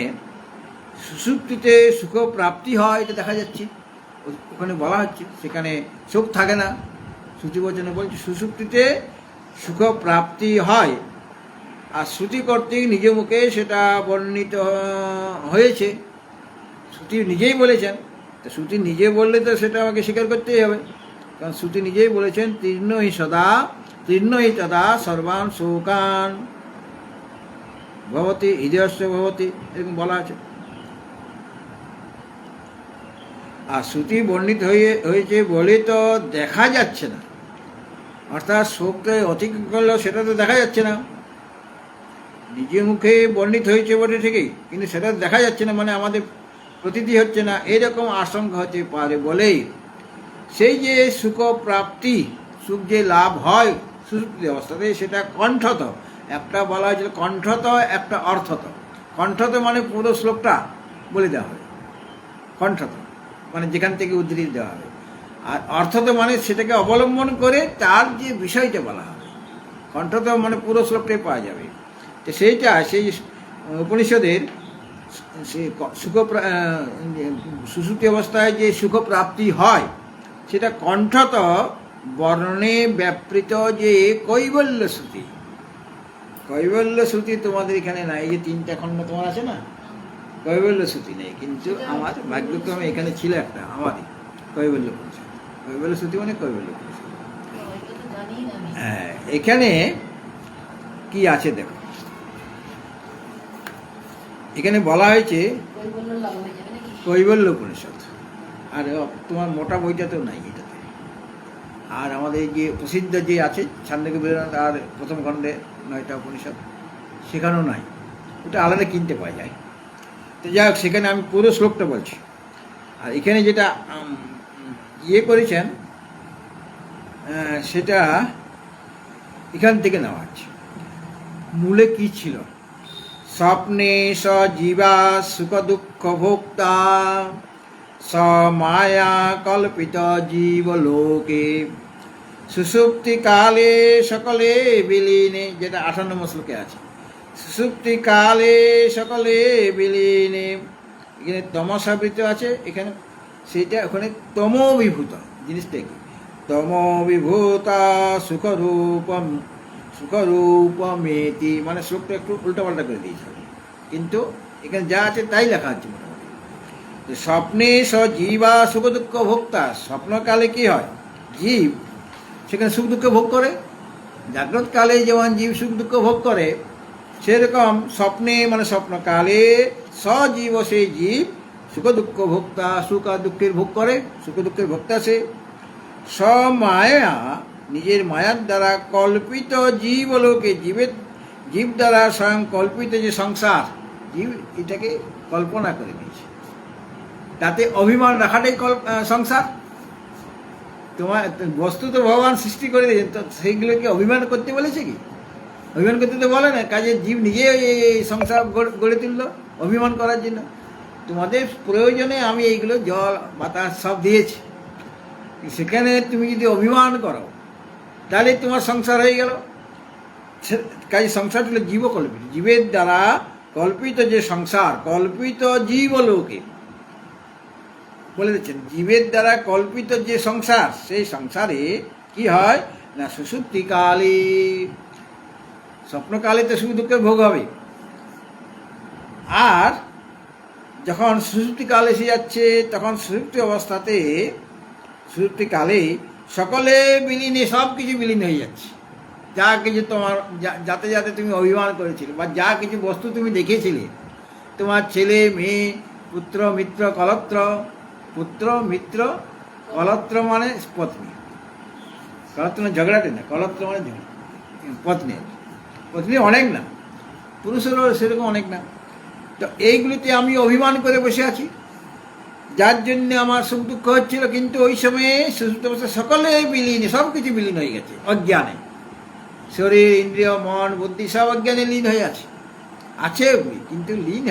সুষুপ্তিতে সুখ প্রাপ্তি হয়, এটা দেখা যাচ্ছে, ওখানে বলা হচ্ছে সেখানে সুখ থাকে না। শ্রুতিবচনে বলছে সুষুপ্তিতে সুখ প্রাপ্তি হয়, আর শ্রুতি কর্তৃক নিজ মুখে সেটা বর্ণিত হয়েছে, শ্রুতি নিজেই বলেছেন। তো শ্রুতি নিজে বললে তো সেটা আমাকে স্বীকার করতেই হবে, কারণ শ্রুতি নিজেই বলেছেন তীর্ণই সদা তীর্ণই তদা সর্বান শোকান ভবতী হৃদয়স্য ভবতী, এরকম বলা আছে। আর শ্রুতি বর্ণিত হয়েছে বলে তো দেখা যাচ্ছে না, অর্থাৎ শোককে অতিক্রম করলেও সেটা তো দেখা যাচ্ছে না। নিজে মুখে বর্ণিত হয়েছে বটে ঠিকই, কিন্তু সেটা দেখা যাচ্ছে না, মানে আমাদের প্রতীতি হচ্ছে না, এরকম আশঙ্কা হতে পারে বলেই সেই যে সুখ প্রাপ্তি, সুখ যে লাভ হয় সুষুপ্তি অবস্থাতে, সেটা কণ্ঠত, একটা বলা হয়েছিল কণ্ঠত, একটা অর্থত। কণ্ঠত মানে পুরো শ্লোকটা বলে দেওয়া হবে, কণ্ঠত মানে যেখান থেকে উদ্ধৃতি দেওয়া হবে, আর অর্থত মানে সেটাকে অবলম্বন করে তার যে বিষয়টা বলা হবে। কণ্ঠত মানে পুরো শ্লোকটাই পাওয়া যাবে। তো সেইটা সেই উপনিষদের সে সুষুপ্তি অবস্থায় যে সুখ প্রাপ্তি হয়, সেটা কণ্ঠত বর্ণে ব্যাপৃত যে কৈবল্য শ্রুতি। কৈবল্য শ্রুতি তোমাদের এখানে নাই, এই যে 3টা খণ্ড তোমার আছে না, কৈবল্য শ্রুতি নেই, কিন্তু আমার ভাগ্যক্রমে এখানে ছিল একটা, আমারই কৈবল্য পরিষদ। কৈবল্য শ্রুতি মানে কৈবল্য পরিষদ। হ্যাঁ, এখানে কি আছে দেখো, এখানে বলা হয়েছে কৈবল্য উপনিষদ। আর তোমার মোটা বইটা তো নাই এটাতে। আর আমাদের যে প্রসিদ্ধ যে আছে ছান্দোক্য বেদান্ত আর প্রথম খণ্ডে 9টা উপনিষদ, সেখানেও নাই, ওটা আলাদা কিনতে পাওয়া যায়। তো যাই হোক, সেখানে আমি পুরো শ্লোকটা বলছি। আর এখানে যেটা ইয়ে করেছেন সেটা এখান থেকে নেওয়া আছে। মূলে কি ছিল? স্বপ্নে স জীবা সুখ দুঃখ ভোক্তা স মায়া কল্পিত জীবলোকে সুষুপ্তি কালে সকলে বিলীনে, যেটা 58 নম্বর শ্লোকে আছে। সুষুপ্তি কালে সকলে বিলীনে, এখানে তমসাবৃত আছে, এখানে সেটা ওখানে তমোবিভূত জিনিসটা কি? তমোবিভূতা সুখরূপমেতি, মানে শ্লোকটা একটু উল্টাপাল্টা করে দিয়েছে, কিন্তু এখানে যা আছে তাই লেখা আছে মোটামুটি। স্বপ্নে স জীবা সুখ দুঃখ ভোক্তা, স্বপ্নকালে কি হয়? জীব সেখানে সুখ দুঃখ ভোগ করে। জাগ্রতকালে যেমন জীব সুখ দুঃখ ভোগ করে, সেরকম স্বপ্নে মানে স্বপ্নকালে সজীব, সেই জীব সুখ দুঃখ ভোক্তা, সুখ আর দুঃখের ভোগ করে, সুখ দুঃখের ভোক্তা সে। স্বমায়া, নিজের মায়ার দ্বারা কল্পিত জীবলোকে, জীব দ্বারা স্বয়ং কল্পিত যে সংসার, জীব এটাকে কল্পনা করে নিয়েছে, তাতে অভিমান রাখাটাই সংসার। তোমার বস্তু তো ভগবান সৃষ্টি করে দিয়েছেন, তো সেইগুলোকে অভিমান করতে বলেছে কি? অভিমান করতে তো বলে না, কাজে জীব নিজে এই সংসার গড়ে তুললো অভিমান করার জন্য। তোমাদের প্রয়োজনে আমি এইগুলো জল বাতাস সব দিয়েছি, সেখানে তুমি যদি অভিমান করো তাহলে তোমার সংসার হয়ে গেল। কাজে সংসার হলো জীবকল্পিত, জীবের দ্বারা কল্পিত যে সংসার, কল্পিত জীবলোকে বলে দিচ্ছেন, জীবের দ্বারা কল্পিত যে সংসার, সেই সংসারে কি হয় না সুষুপ্তিকালে, স্বপ্নকালে তো সুখ দুঃখের ভোগ হবে। আর যখন সুষুপ্তিকাল এসে যাচ্ছে, তখন সুষুপ্তি অবস্থাতে, সুষুপ্তিকালে সকলে বিলীনে, সব কিছু বিলীন হয়ে যাচ্ছে। যা কিছু তোমার যাতে যাতে তুমি অভিমান করেছিলে, বা যা কিছু বস্তু তুমি দেখেছিলে, তোমার ছেলে মেয়ে, পুত্র মিত্র কলত্র, পুত্র মিত্র কলত্র মানে পত্নী, কলত্র মানে ঝগড়াটে না, কলত্র মানে পত্নী। পত্নী অনেক না, পুরুষেরও সেরকম অনেক না। তো এইগুলিতে আমি অভিমান করে বসে আছি, যার জন্য আমার সুখ দুঃখ হচ্ছিল। কিন্তু ওই সময়ে সুষুপ্ত অবস্থায় সকলে বিলীন, সব কিছু বিলীন হয়ে গেছে অজ্ঞানে। শরীর ইন্দ্রিয় মন বুদ্ধি সব অজ্ঞানে লীন হয়ে আছে, আছে ওগুলি, কিন্তু লীন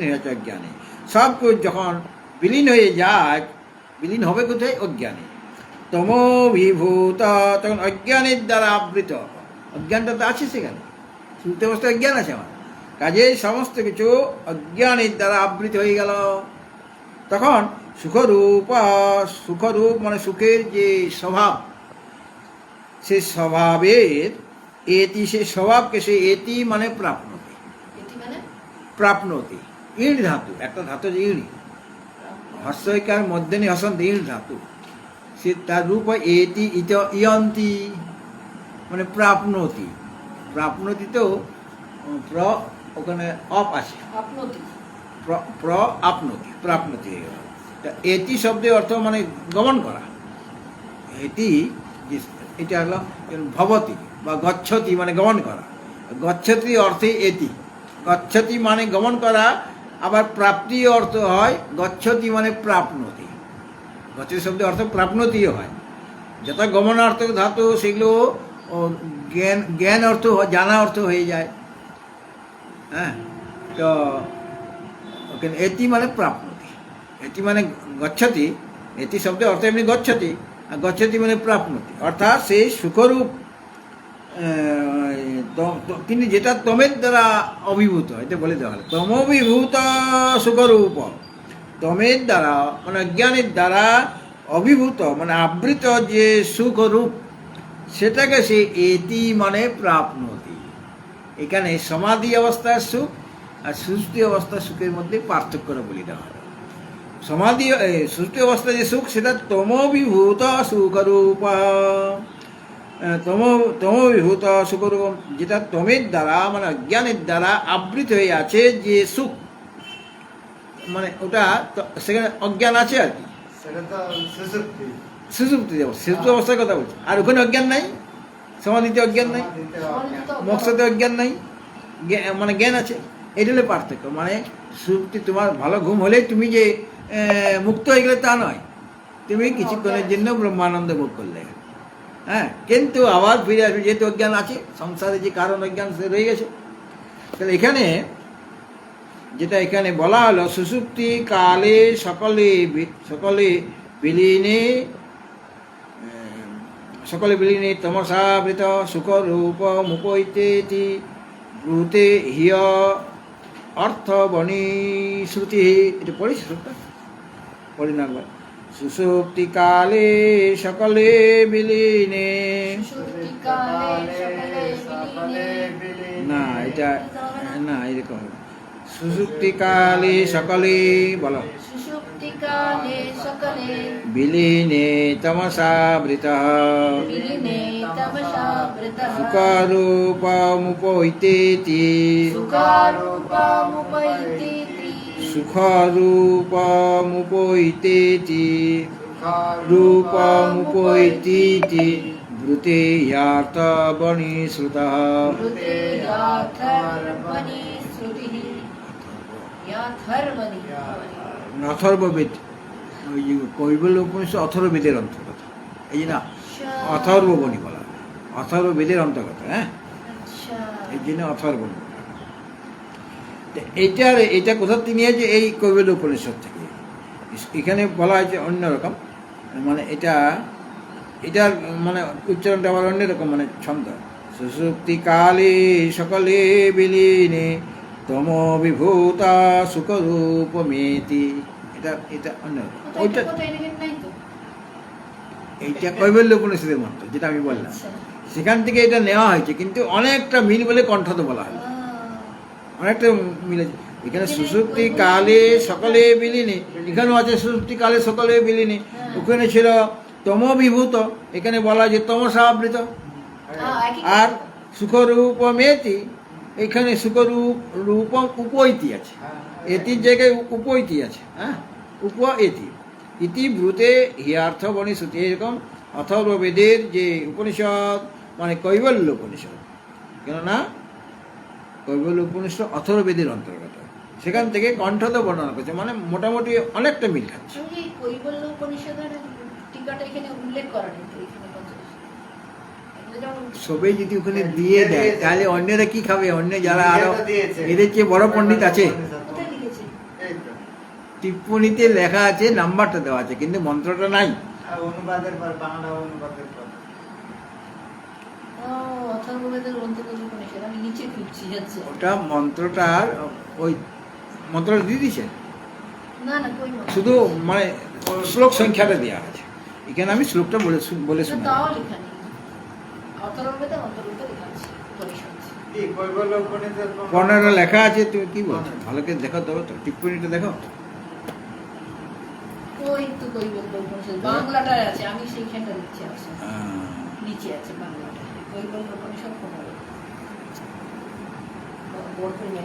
হয়ে আছে অজ্ঞানে। সব কিছু যখন বিলীন হয়ে যায়, বিলীন হবে কোথায়? অজ্ঞানে। তমোবিভূত, তখন অজ্ঞানের দ্বারা আবৃত। অজ্ঞানটা তো আছে সেখানে, সুষুপ্ত অবস্থায় অজ্ঞান আছে আমার, কাজেই সমস্ত কিছু অজ্ঞানের দ্বারা আবৃত হয়ে গেল। তখন সুখরূপ মানে সুখের যে স্বভাব, সে স্বভাবের এতি, সে স্বভাবকে, সে এতি মানে প্রাপ্নতি, প্রাপ্নতি ইড় ধাতু, একটা ধাতু যে ইড়ি, হস্যইকার মধ্যে হসন্ত ইড় ধাতু, সে তার রূপ হয় এতি ইয়ন্তি মানে প্রাপ্নতি। প্রাপ্নতিতেও ওখানে অপ আছে, আপনতি, প্রাপ্নতি হয়ে গেল। এটি শব্দের অর্থ মানে গমন করা। এটি এটা হলো ভবতি বা গচ্ছতি মানে গমন করা। গচ্ছতি অর্থে এটি, গচ্ছতি মানে গমন করা। আবার প্রাপ্তি অর্থ হয় গচ্ছতি মানে প্রাপ্নতি, গচ্ছতি শব্দের অর্থ প্রাপ্নতিও হয়। যত গমনার্থক ধাতু সেগুলো জ্ঞান অর্থ, জানা অর্থ হয়ে যায়। হ্যাঁ, তো ওখানে এটি মানে প্রাপ্নতি, এটি মানে গচ্ছতি, এটি শব্দের অর্থ এমনি গচ্ছতি, আর গচ্ছতি মানে প্রাপ্নতি, অর্থাৎ সেই সুখরূপ, কিন্তু যেটা তমের দ্বারা অভিভূত, এটা বলে দেওয়া হলো তমোবিভূত সুখরূপ। তমের দ্বারা মানে অজ্ঞানের দ্বারা অভিভূত মানে আবৃত যে সুখরূপ, সেটাকে সে এতি মানে প্রাপ্নতি। এখানে সমাধি অবস্থার সুখ আর সুষুপ্তি অবস্থার সুখের মধ্যে পার্থক্যটা বলে দেওয়া হয়। সমাধি সুষুপ্তি অবস্থায় যে সুখ, সেটা তমোবিভূত সুখরূপ। তমবিভূত সুখরূপম, যেটা তমের দ্বারা মানে অজ্ঞানের দ্বারা আবৃত হয়ে আছে যে সুখ, মানে ওটা সেখানে অজ্ঞান আছে আর কি, সেটা তো সুষুপ্তি। সুষুপ্তি সুষুপ্ত অবস্থার কথা বলছি। আর ওখানে অজ্ঞান নাই, সমাধিতে অজ্ঞান নাই, সমাধিতে অজ্ঞান। মোক্ষতে অজ্ঞান নাই, মানে জ্ঞান আছে। এটা হলো পার্থক্য। মানে সুপ্তি, তোমার ভালো ঘুম হলে তুমি যে মুক্ত হয়ে গেলে তা নয়, তুমি কিছুক্ষণের জন্য ব্রহ্মানন্দ ভোগ করলে, হ্যাঁ, কিন্তু আবার ফিরে আসবে, যেহেতু অজ্ঞান আছে, সংসারে যে কারণ অজ্ঞান সে রয়ে গেছে। তাহলে এখানে যেটা এখানে বলা হলো, সুষুপ্তি কালে সকলে বিলীনে তমসাবৃত সুখরূপ মুপৈতেতি ব্রুতে হিয় অর্থবণী শ্রুতি। এটা পড়িস শ্রুতটা, পড়ি না একবার। সুষুপ্তি কালে সকলে বিলীনে, না এটা না, এরকম হবে। সুষুপ্তি কালে সকলে, বলো, বিলীনে তমসাবৃত সুখরূপমুপৈতেতি সুখরূপমুপৈতেতি রূপমুপৈতেতি ব্রুতে ইয়ার্থবণী শ্রুতঃ। অথর্ববেদ, ওই যে কৈবল্য উপনিষদ অথর্ববেদের অন্তর্গত, এই যে না অথর্ববণী বলা হয়, অথর্ববেদের অন্তর্গত, হ্যাঁ, এই জন্য অথর্বণী। এটা কোথা থেকে নিয়েছে? এই কৈবল্য উপনিষদ থেকে। এখানে বলা হয়েছে অন্যরকম, মানে এটার মানে উচ্চারণটা আবার অন্যরকম, মানে ছন্দ। সুষুপ্তি কালে সকলে বিলীনে তম বিভূতা সুখরূপমেতি, এটা অন্যরকম। ওইটা এইটা কৈবল্য উপনিষদের মন্ত্র, যেটা আমি বললাম, সেখান থেকে এটা নেওয়া হয়েছে, কিন্তু অনেকটা মিল বলে কণ্ঠত বলা হয়, অনেকটা মিলেছে। এখানে সুষুপ্তি কালে সকলে বিলীনে, এখানেও আছে সুষুপ্তি কালে সকলে বিলীনে, ওখানে ছিল তম বিভূত, এখানে বলা যে তমসা আবৃত। আর সুখরূপমেতি, এখানে সুখরূপম উপৈতি আছে, এতির জায়গায় উপৈতি আছে, হ্যাঁ, উপ এতি ইতি ব্রুতে হিয়ার্থবণী শ্রুতি। এরকম অথর্ববেদের যে উপনিষদ, মানে কৈবল্য উপনিষদ, কেননা কৈবল্য উপনিষদ অথর্ববেদের অন্তর্গত, সেখান থেকে কণ্ঠত বর্ণনা করছে, মানে মোটামুটি অনেকটা মিল খাচ্ছে। কৈবল্য উপনিষদের টিকাটা এখানে উল্লেখ করা নেই এখানে। সবাই যদি ওখানে দিয়ে দেয়, তাহলে অন্যরা কি খাবে? অন্য যারা আরো এদের চেয়ে বড় পণ্ডিত আছে, টিপ্পণীতে লেখা আছে, নাম্বারটা দেওয়া আছে, কিন্তু মন্ত্রটা নাই। অনুবাদের পর, বাংলা অনুবাদের পর ওটা মন্ত্রটার ওই মন্ত্রটা দিয়ে দিয়েছে, শুধু মানে শ্লোক সংখ্যাটা দেওয়া আছে। এখানে আমি শ্লোকটা বলে শুনি। পনেরো লেখা আছে, তুমি কি বলছো? ভালো করে দেখো, তবে তো টিপ্পণীটা দেখো। বাংলাটা আছে, আমি সেইখানটা নিচে আছে, নিচে আছে বাংলাটা।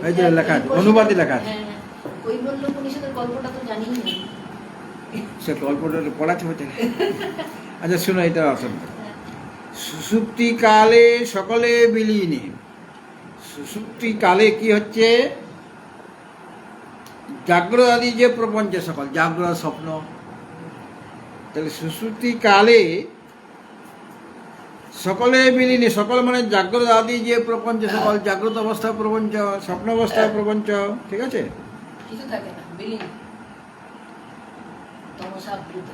এই যে লেখা আছে, অনুবাদে লেখা আছে। কৈবল্য উপনিষদের গল্পটা তো জানি না, সে গল্পটা পড়াচ্ছে হচ্ছে। আচ্ছা শোনো, এটা আসল। সুষুপ্তি কালে সকলে বিলীনে, সুষুপ্তি কালে কি হচ্ছে? জাগ্রত আদি যে প্রপঞ্চ সকল, জাগ্রত স্বপ্ন, তাহলে সুষুপ্তি কালে সকলে বিলীনে, সকল মানে জাগ্রত আদি যে প্রপঞ্চ সকল, জাগ্রত অবস্থা প্রপঞ্চ, স্বপ্ন অবস্থা প্রপঞ্চ, ঠিক আছে, কিছু থাকে না, বিলীন তমসাবৃত।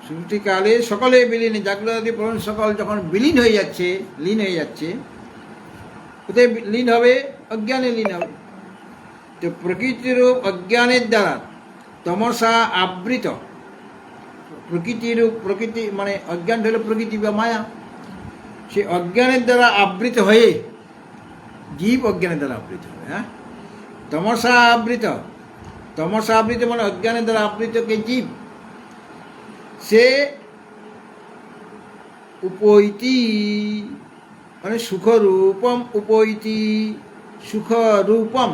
সুষুপ্তি কালে সকলে বিলীনে, জাগ্রত আদি প্রপঞ্চ সকল যখন বিলীন হয়ে যাচ্ছে, লীন হয়ে যাচ্ছে, কোথায় লীন হবে? অজ্ঞানে লীন হবে। তো প্রকৃতিরূপ অজ্ঞানের দ্বারা তমসা আবৃত, প্রকৃতিরূপ, প্রকৃতি মানে অজ্ঞান হলো প্রকৃতি বা মায়া, সে অজ্ঞানের দ্বারা আবৃত হয়ে, জীব অজ্ঞানের দ্বারা আবৃত হবে, হ্যাঁ, তমসা আবৃত, তমসা আবৃত মানে অজ্ঞানের দ্বারা আবৃত কে জীব, সে উপৈতি মানে সুখরূপম উপৈতি, সুখরূপম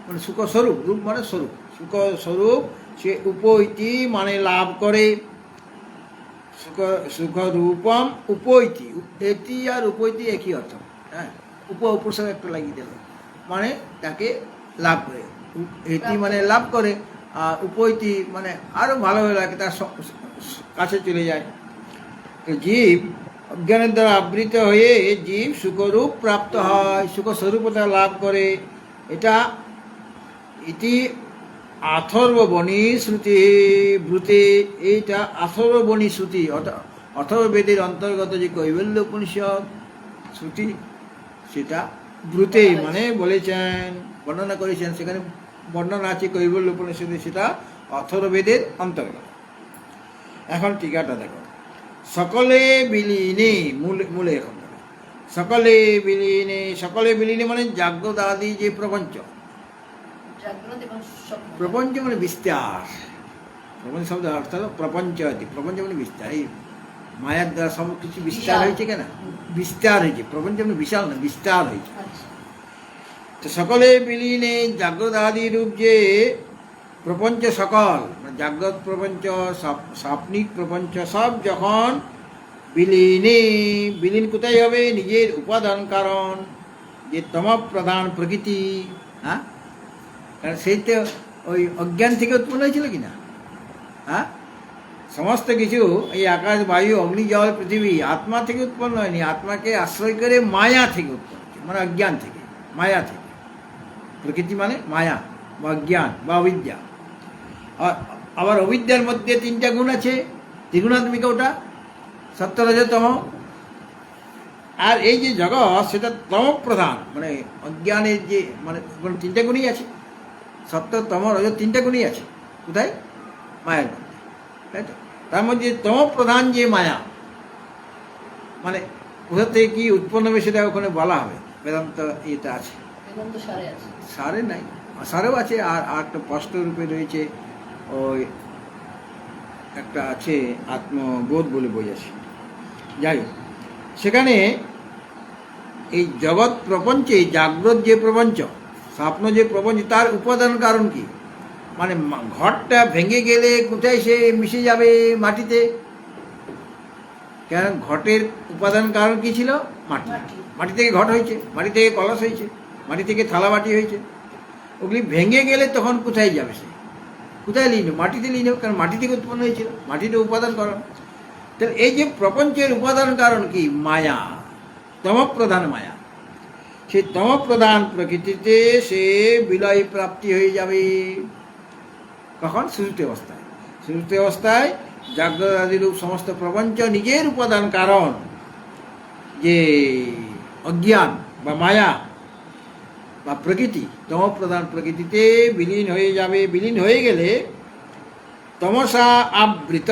মানে সুখস্বরূপ, রূপ মানে স্বরূপ, সুখস্বরূপ সে উপৈতি মানে লাভ করে, সুখরূপম উপৈতি, এতি আর উপৈতি একই অর্থ, হ্যাঁ, উপসর্গ একটা লাগিয়ে দিল মানে তাকে লাভ করে, এটি মানে লাভ করে, আর উপৈতি মানে আরো ভালোভাবে লাগে, তার কাছে চলে যায়। তো জীব অজ্ঞানের দ্বারা আবৃত হয়ে জীব সুখরূপ প্রাপ্ত হয়, সুখস্বরূপতা লাভ করে। এটা ইতি অথর্ববণী শ্রুতি ব্রুতে, এইটা অথর্ববণী শ্রুতি, অথর্ববেদের অন্তর্গত যে কৈবল্য উপনিষদ শ্রুতি, সেটা ব্রুতে মানে বলেছেন, বর্ণনা করেছেন, সেখানে বর্ণনা আছে কৈবল্য উপনিষদে, সেটা অথর্ববেদের অন্তর্গত। এখন টিকাটা দেখো, সকলে বিলীনে, মূলে এখন দেখো, সকলে বিলীনে মানে জাগ্রত আদি যে প্রপঞ্চ, জাগ্রত এবং স্বপ্ন। প্রপঞ্চ মানে বিস্তার, প্রপঞ্চ শব্দ অর্থ হলো প্রপঞ্চ আদি, প্রপঞ্চ মানে বিস্তার, এই মায়ার দ্বারা সব কিছু বিস্তার বিশাল। হয়েছে, কেন বিস্তার হয়েছে, প্রপঞ্চ মানে বিশাল না, বিস্তার হয়েছে। আচ্ছা। তো সকলে বিলীনে জাগ্রত আদি রূপ যে প্রপঞ্চ সকল, মানে জাগ্রত প্রপঞ্চ, স্বপ্নিক প্রপঞ্চ সব যখন বিলীন কোথায় হবে? নিজের উপাদান কারণ যে তম প্রধান প্রকৃতি, হ্যাঁ, কারণ সেই তো ওই অজ্ঞান থেকে উৎপন্ন হয়েছিল কিনা, হ্যাঁ, সমস্ত কিছু এই আকাশ বায়ু অগ্নি জল পৃথিবী আত্মা থেকে উৎপন্ন হয়নি, আত্মাকে আশ্রয় করে মায়া থেকে উৎপন্ন হয়েছে, মানে অজ্ঞান থেকে, মায়া থেকে। প্রকৃতি মানে মায়া বা অজ্ঞান বা অবিদ্যা। আবার অবিদ্যার মধ্যে তিনটা গুণ আছে, ত্রিগুণাত্মিকা, ওটা সত্য রজ তম। আর এই যে জগৎ সেটা তম প্রধান, মানে অজ্ঞানের যে মানে তিনটা গুণই আছে, সত্য তম রজ তিনটা গুণই আছে, কোথায়? মায়ার মধ্যে, তাই তো? তার মধ্যে তম প্রধান যে মায়া, মানে কোথা থেকে কি উৎপন্ন হবে সেটা ওখানে বলা হবে, বেদান্ত এটা আছে, বেদান্ত সারে আছে। সারে নাই, সারেও আছে, আর একটা স্পষ্ট রূপে রয়েছে, ওই একটা আছে আত্মবোধ বলে বই আছে। যাই হোক, সেখানে এই জগৎ প্রপঞ্চে জাগ্রত যে প্রপঞ্চ, স্বপ্ন যে প্রপঞ্চ, তার উপাদান কারণ কি? মানে ঘরটা ভেঙে গেলে কোথায় সে মিশে যাবে? মাটিতে। কেন? ঘটের উপাদান কারণ কি ছিল? মাটি। মাটি থেকে ঘট হয়েছে, মাটি থেকে কলস হয়েছে, মাটি থেকে থালা বাটি হয়েছে। ওগুলি ভেঙে গেলে তখন কোথায় যাবে সে? কোথায় লীন? মাটিতে লীন, কারণ মাটি থেকে উৎপন্ন হয়েছিল, মাটিতে উপাদান কারণ। তাহলে এই যে প্রপঞ্চের উপাদান কারণ কি? মায়া, তমপ্রধান মায়া। সেই তমপ্রধান প্রকৃতিতে সে বিলয় প্রাপ্তি হয়ে যাবে। কখন? সুষুপ্তি অবস্থায়। সুষুপ্তি অবস্থায় জাগ্রত আদিরূপ সমস্ত প্রপঞ্চ নিজের উপাদান কারণ যে অজ্ঞান বা মায়া বা প্রকৃতি, তমপ্রধান প্রকৃতিতে বিলীন হয়ে যাবে। বিলীন হয়ে গেলে তমসা আবৃত,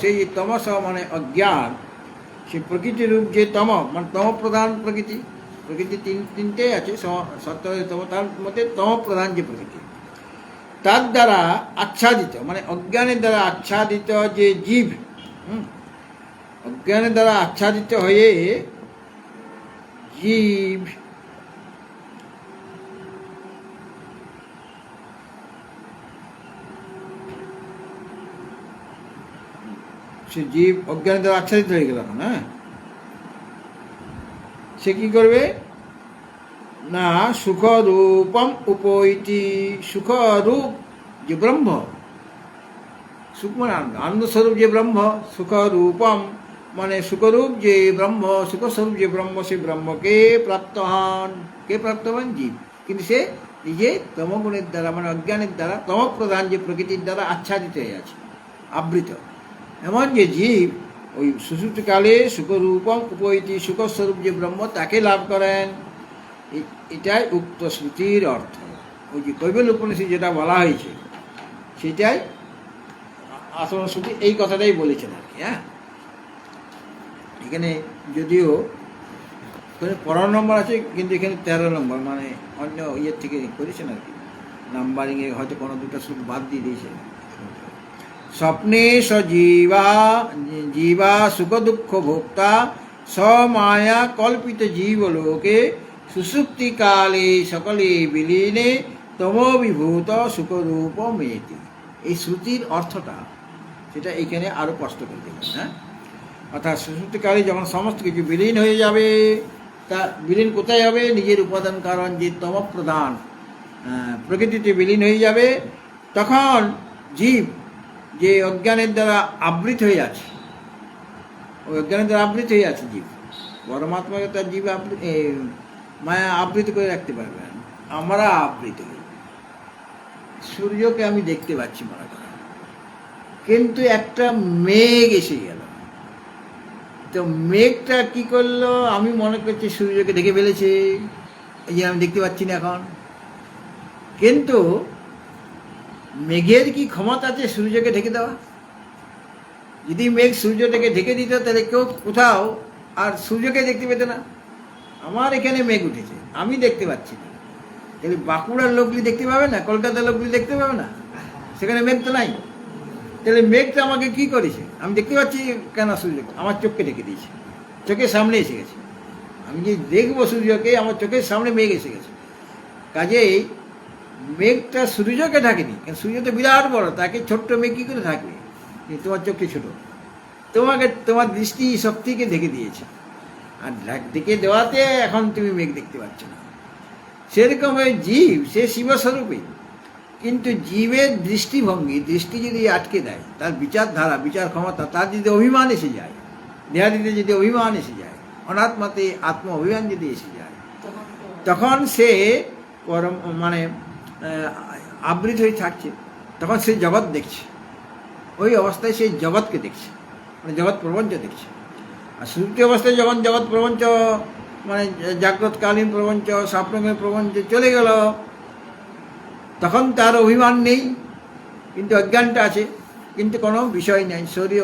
সেই তমস মানে অজ্ঞান, সেই প্রকৃতিরূপ যে তম মানে তমপ্রধান প্রকৃতি, প্রকৃতি তিনটে আছে, সত্য তম, তার মধ্যে তমপ্রধান যে প্রকৃতি, তার দ্বারা আচ্ছাদিত মানে অজ্ঞানের দ্বারা আচ্ছাদিত যে জীব, অজ্ঞানের দ্বারা আচ্ছাদিত হয়ে জীব সে জীব অজ্ঞানের দ্বারা আচ্ছাদিত হয়ে গেল, হ্যাঁ, সে কি করবে না? সুখরূপম উপৈতি, সুখরূপ যে ব্রহ্ম, সুখ মানে আনন্দ, আনন্দস্বরূপ যে ব্রহ্ম, সুখরূপম মানে সুখরূপ যে ব্রহ্ম, সুখস্বরূপ যে ব্রহ্ম, সে ব্রহ্মকে প্রাপ্ত হন। কে প্রাপ্ত হন? জীব। কিন্তু সে নিজে তমগুণের দ্বারা মানে অজ্ঞানের দ্বারা তমপ্রধান যে প্রকৃতির দ্বারা আচ্ছাদিত হয়ে আছে, আবৃত। এমন যে জীব ওই সুষুপ্তিকালে সুখরূপম উপৈতি, সুখস্বরূপ যে ব্রহ্ম, তাকে লাভ করেন। এটাই উক্ত শ্রুতির অর্থ। ওই যে কৈবল্য উপনিষদে যেটা বলা হয়েছে সেটাই আসল শ্রুতি, এই কথাটাই বলেছেন আর কি। হ্যাঁ, এখানে যদিও এখানে 15 নম্বর আছে, কিন্তু এখানে 13 নম্বর, মানে অন্য ইয়ের থেকে করেছেন আর কি, নাম্বারিংয়ে হয়তো কোনো দুটো শ্লোক বাদ দিয়ে দিয়েছে। স্বপ্নে সজীবা জীবা সুখ দুঃখ ভোক্তা समाया कल्पित जीवलोके सुसुप्तिकाले सकले विलीने তমবিভূত সুখরূপমেতি। এই শ্রুতির অর্থটা সেটা এইখানে আরও স্পষ্ট করে দিলেন। হ্যাঁ, অর্থাৎ সুষুপ্তিকালে যখন সমস্ত কিছু বিলীন হয়ে যাবে, তা বিলীন কোথায় হবে? নিজের উপাদান কারণ যে তমপ্রধান প্রকৃতিতে বিলীন হয়ে যাবে, তখন জীব যে অজ্ঞানের দ্বারা আবৃত হয়ে আছে, ওই অজ্ঞানের দ্বারা আবৃত হয়ে আছে জীব, পরমাত্মাকে তার জীব মায়া আবৃত করে রাখতে পারবে না। আমরা আবৃত হই। সূর্যকে আমি দেখতে পাচ্ছি মনে করেন, কিন্তু একটা মেঘ এসে গেল, তো মেঘটা কি করলো? আমি মনে করছি সূর্যকে ঢেকে ফেলেছে, এই যে আমি দেখতে পাচ্ছি না এখন। কিন্তু মেঘের কি ক্ষমতা আছে সূর্যকে ঢেকে দেওয়া? যদি মেঘ সূর্যটাকে ঢেকে দিত, তাহলে কেউ কোথাও আর সূর্যকে দেখতে পেত না। আমার এখানে মেঘ উঠেছে, আমি দেখতে পাচ্ছি না, তাহলে বাঁকুড়ার লোকগুলি দেখতে পাবে না, কলকাতার লোকগুলি দেখতে পাবে না, সেখানে মেঘ তো নাই। তাহলে মেঘটা আমাকে কি করেছে? আমি দেখতে পাচ্ছি কেন? সূর্য আমার চোখকে ঢেকে দিয়েছে, চোখের সামনে এসে গেছে। আমি যে দেখবো সূর্যকে, আমার চোখের সামনে মেঘ এসে গেছে। কাজেই মেঘটা সূর্যকে ঢাকেনি, কারণ সূর্য তো বিরাট বড়, তাকে ছোট্ট মেঘ কী করে থাকবে? তোমার চোখটি ছোট, তোমাকে তোমার দৃষ্টি শক্তিকে ঢেকে দিয়েছে, আর ঢেকে দেওয়াতে এখন তুমি মেঘ দেখতে পাচ্ছ না। সেরকম জীব, সে শিবস্বরূপই, কিন্তু জীবের দৃষ্টিভঙ্গি, দৃষ্টি যদি আটকে দেয়, তার বিচারধারা, বিচার ক্ষমতা, তার যদি অভিমান এসে যায়, দেহাদিতে যদি অভিমান এসে যায়, অনাত্মাতে আত্ম অভিমান যদি এসে যায়, তখন সে মানে আবৃত হয়ে থাকছে, তখন সে জগৎ দেখছে। ওই অবস্থায় সেই জগৎকে দেখছে, মানে জগৎ প্রপঞ্চ দেখছে। আর সুষুপ্তি অবস্থায় যখন জগৎ প্রপঞ্চ, মানে জাগ্রতকালীন প্রপঞ্চ, স্বপ্নের প্রপঞ্চ চলে গেল, তখন তার অভিমান নেই, কিন্তু অজ্ঞানটা আছে, কিন্তু কোনো বিষয় নেই, শরীর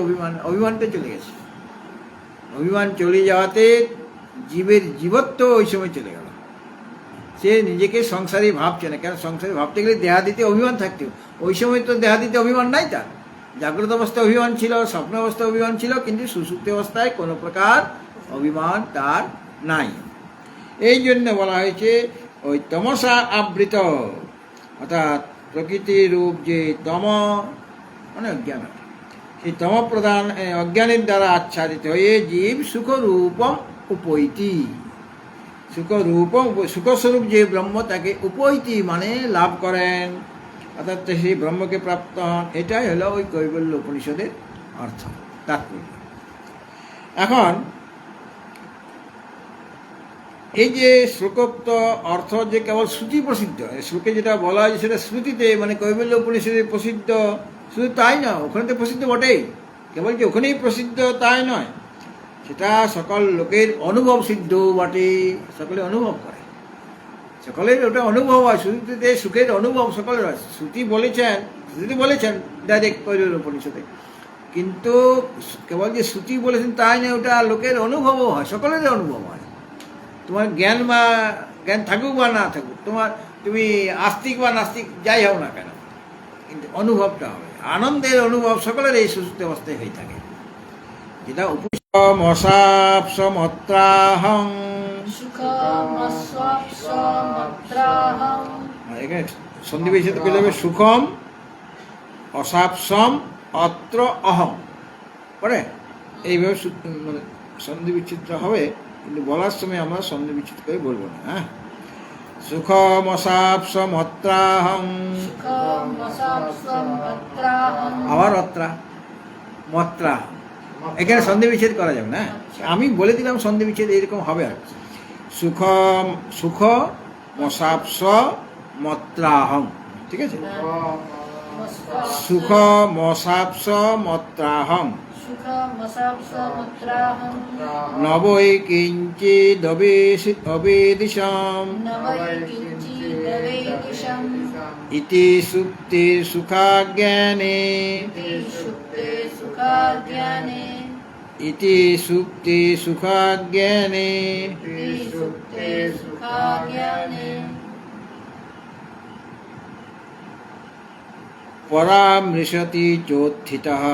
অভিমানটা চলে গেছে। অভিমান চলে যাওয়াতে জীবের জীবত্ব ওই সময় চলে গেল। সে নিজেকে সংসারী ভাবছে না, কেন? সংসারী ভাবতে গেলে দেহাদিতে অভিমান থাকতে, ওই সময় তো দেহাদিতে অভিমান নাই তার। জাগ্রত অবস্থায় অভিমান ছিল, স্বপ্ন অবস্থায় অভিমান ছিল, কিন্তু সুষুপ্তি অবস্থায় কোনো প্রকার অভিমান তার নাই। এই জন্য বলা হয়েছে ওই তমসা আবৃত, অর্থাৎ প্রকৃতির রূপ যে তম, মানে অজ্ঞান, সেই তমপ্রধান অজ্ঞানের দ্বারা আচ্ছাদিত হয়ে জীব সুখরূপম উপৈতি। সুখরূপম, সুখস্বরূপ যে ব্রহ্ম, তাকে উপৈতি মানে লাভ করেন, অর্থাৎ সেই ব্রহ্মকে প্রাপ্ত হন। এটাই হলো ওই কৈবল্য উপনিষদের অর্থ, তাৎপর্য। এখন এই যে শ্লোকোক্ত অর্থ যে কেবল শ্রুতি প্রসিদ্ধ, শ্লোকে যেটা বলা হয় সেটা শ্রুতিতে, মানে কৈবল্য উপনিষদে প্রসিদ্ধ, শুধু তাই নয়, ওখানে তো প্রসিদ্ধ বটেই, কেবল যে ওখানেই প্রসিদ্ধ তাই নয়, সেটা সকল লোকের অনুভব সিদ্ধ বটে, সকলে অনুভব করে, সকলের ওটা অনুভব হয়। শ্রুতিতে সুখের অনুভব সকলের হয়। শ্রুতি বলেছেন ডাইরেক্ট কৈবল্য উপনিষদে, কিন্তু কেবল যে শ্রুতি বলেছেন তাই নয়, ওটা লোকের অনুভবও হয়, সকলের অনুভব হয়। তোমার জ্ঞান থাকুক বা না থাকুক, তুমি আস্তিক বা নাস্তিক যাই হও না কেন, কিন্তু অনুভবটা হবে, আনন্দের অনুভব সকলের এই সুস্থ অবস্থায় হয়ে থাকে, যেটা উপমসাপসমত্রাহং। এখানে সন্ধিবিচ্ছেদ করে যাবে সুখম অসাপসম অত্র অহম, পরে এইভাবে মানে সন্ধিবিচ্ছেদটা হবে, কিন্তু বলার সময় আমরা সন্ধিবিচ্ছেদ করে বলবো না। হ্যাঁ, সুখমসাপসমত্রাহং, আবার অত্রা মত্রা, এখানে সন্ধিবিচ্ছেদ করা যাবে না। আমি বলে দিলাম সন্ধিবিচ্ছেদ এরকম হবে। আর সুখ মসাপস মত্রাহং, ঠিক আছে? সুখ মসাপস মত্রাহং নবৈ কিঞ্চিদবেদিশাম ইতি সুপ্তি সুখাজ্ঞানে, ইতি সুপ্তি সুখাজ্ঞানে পরামৃশতি চোত্থিতঃ।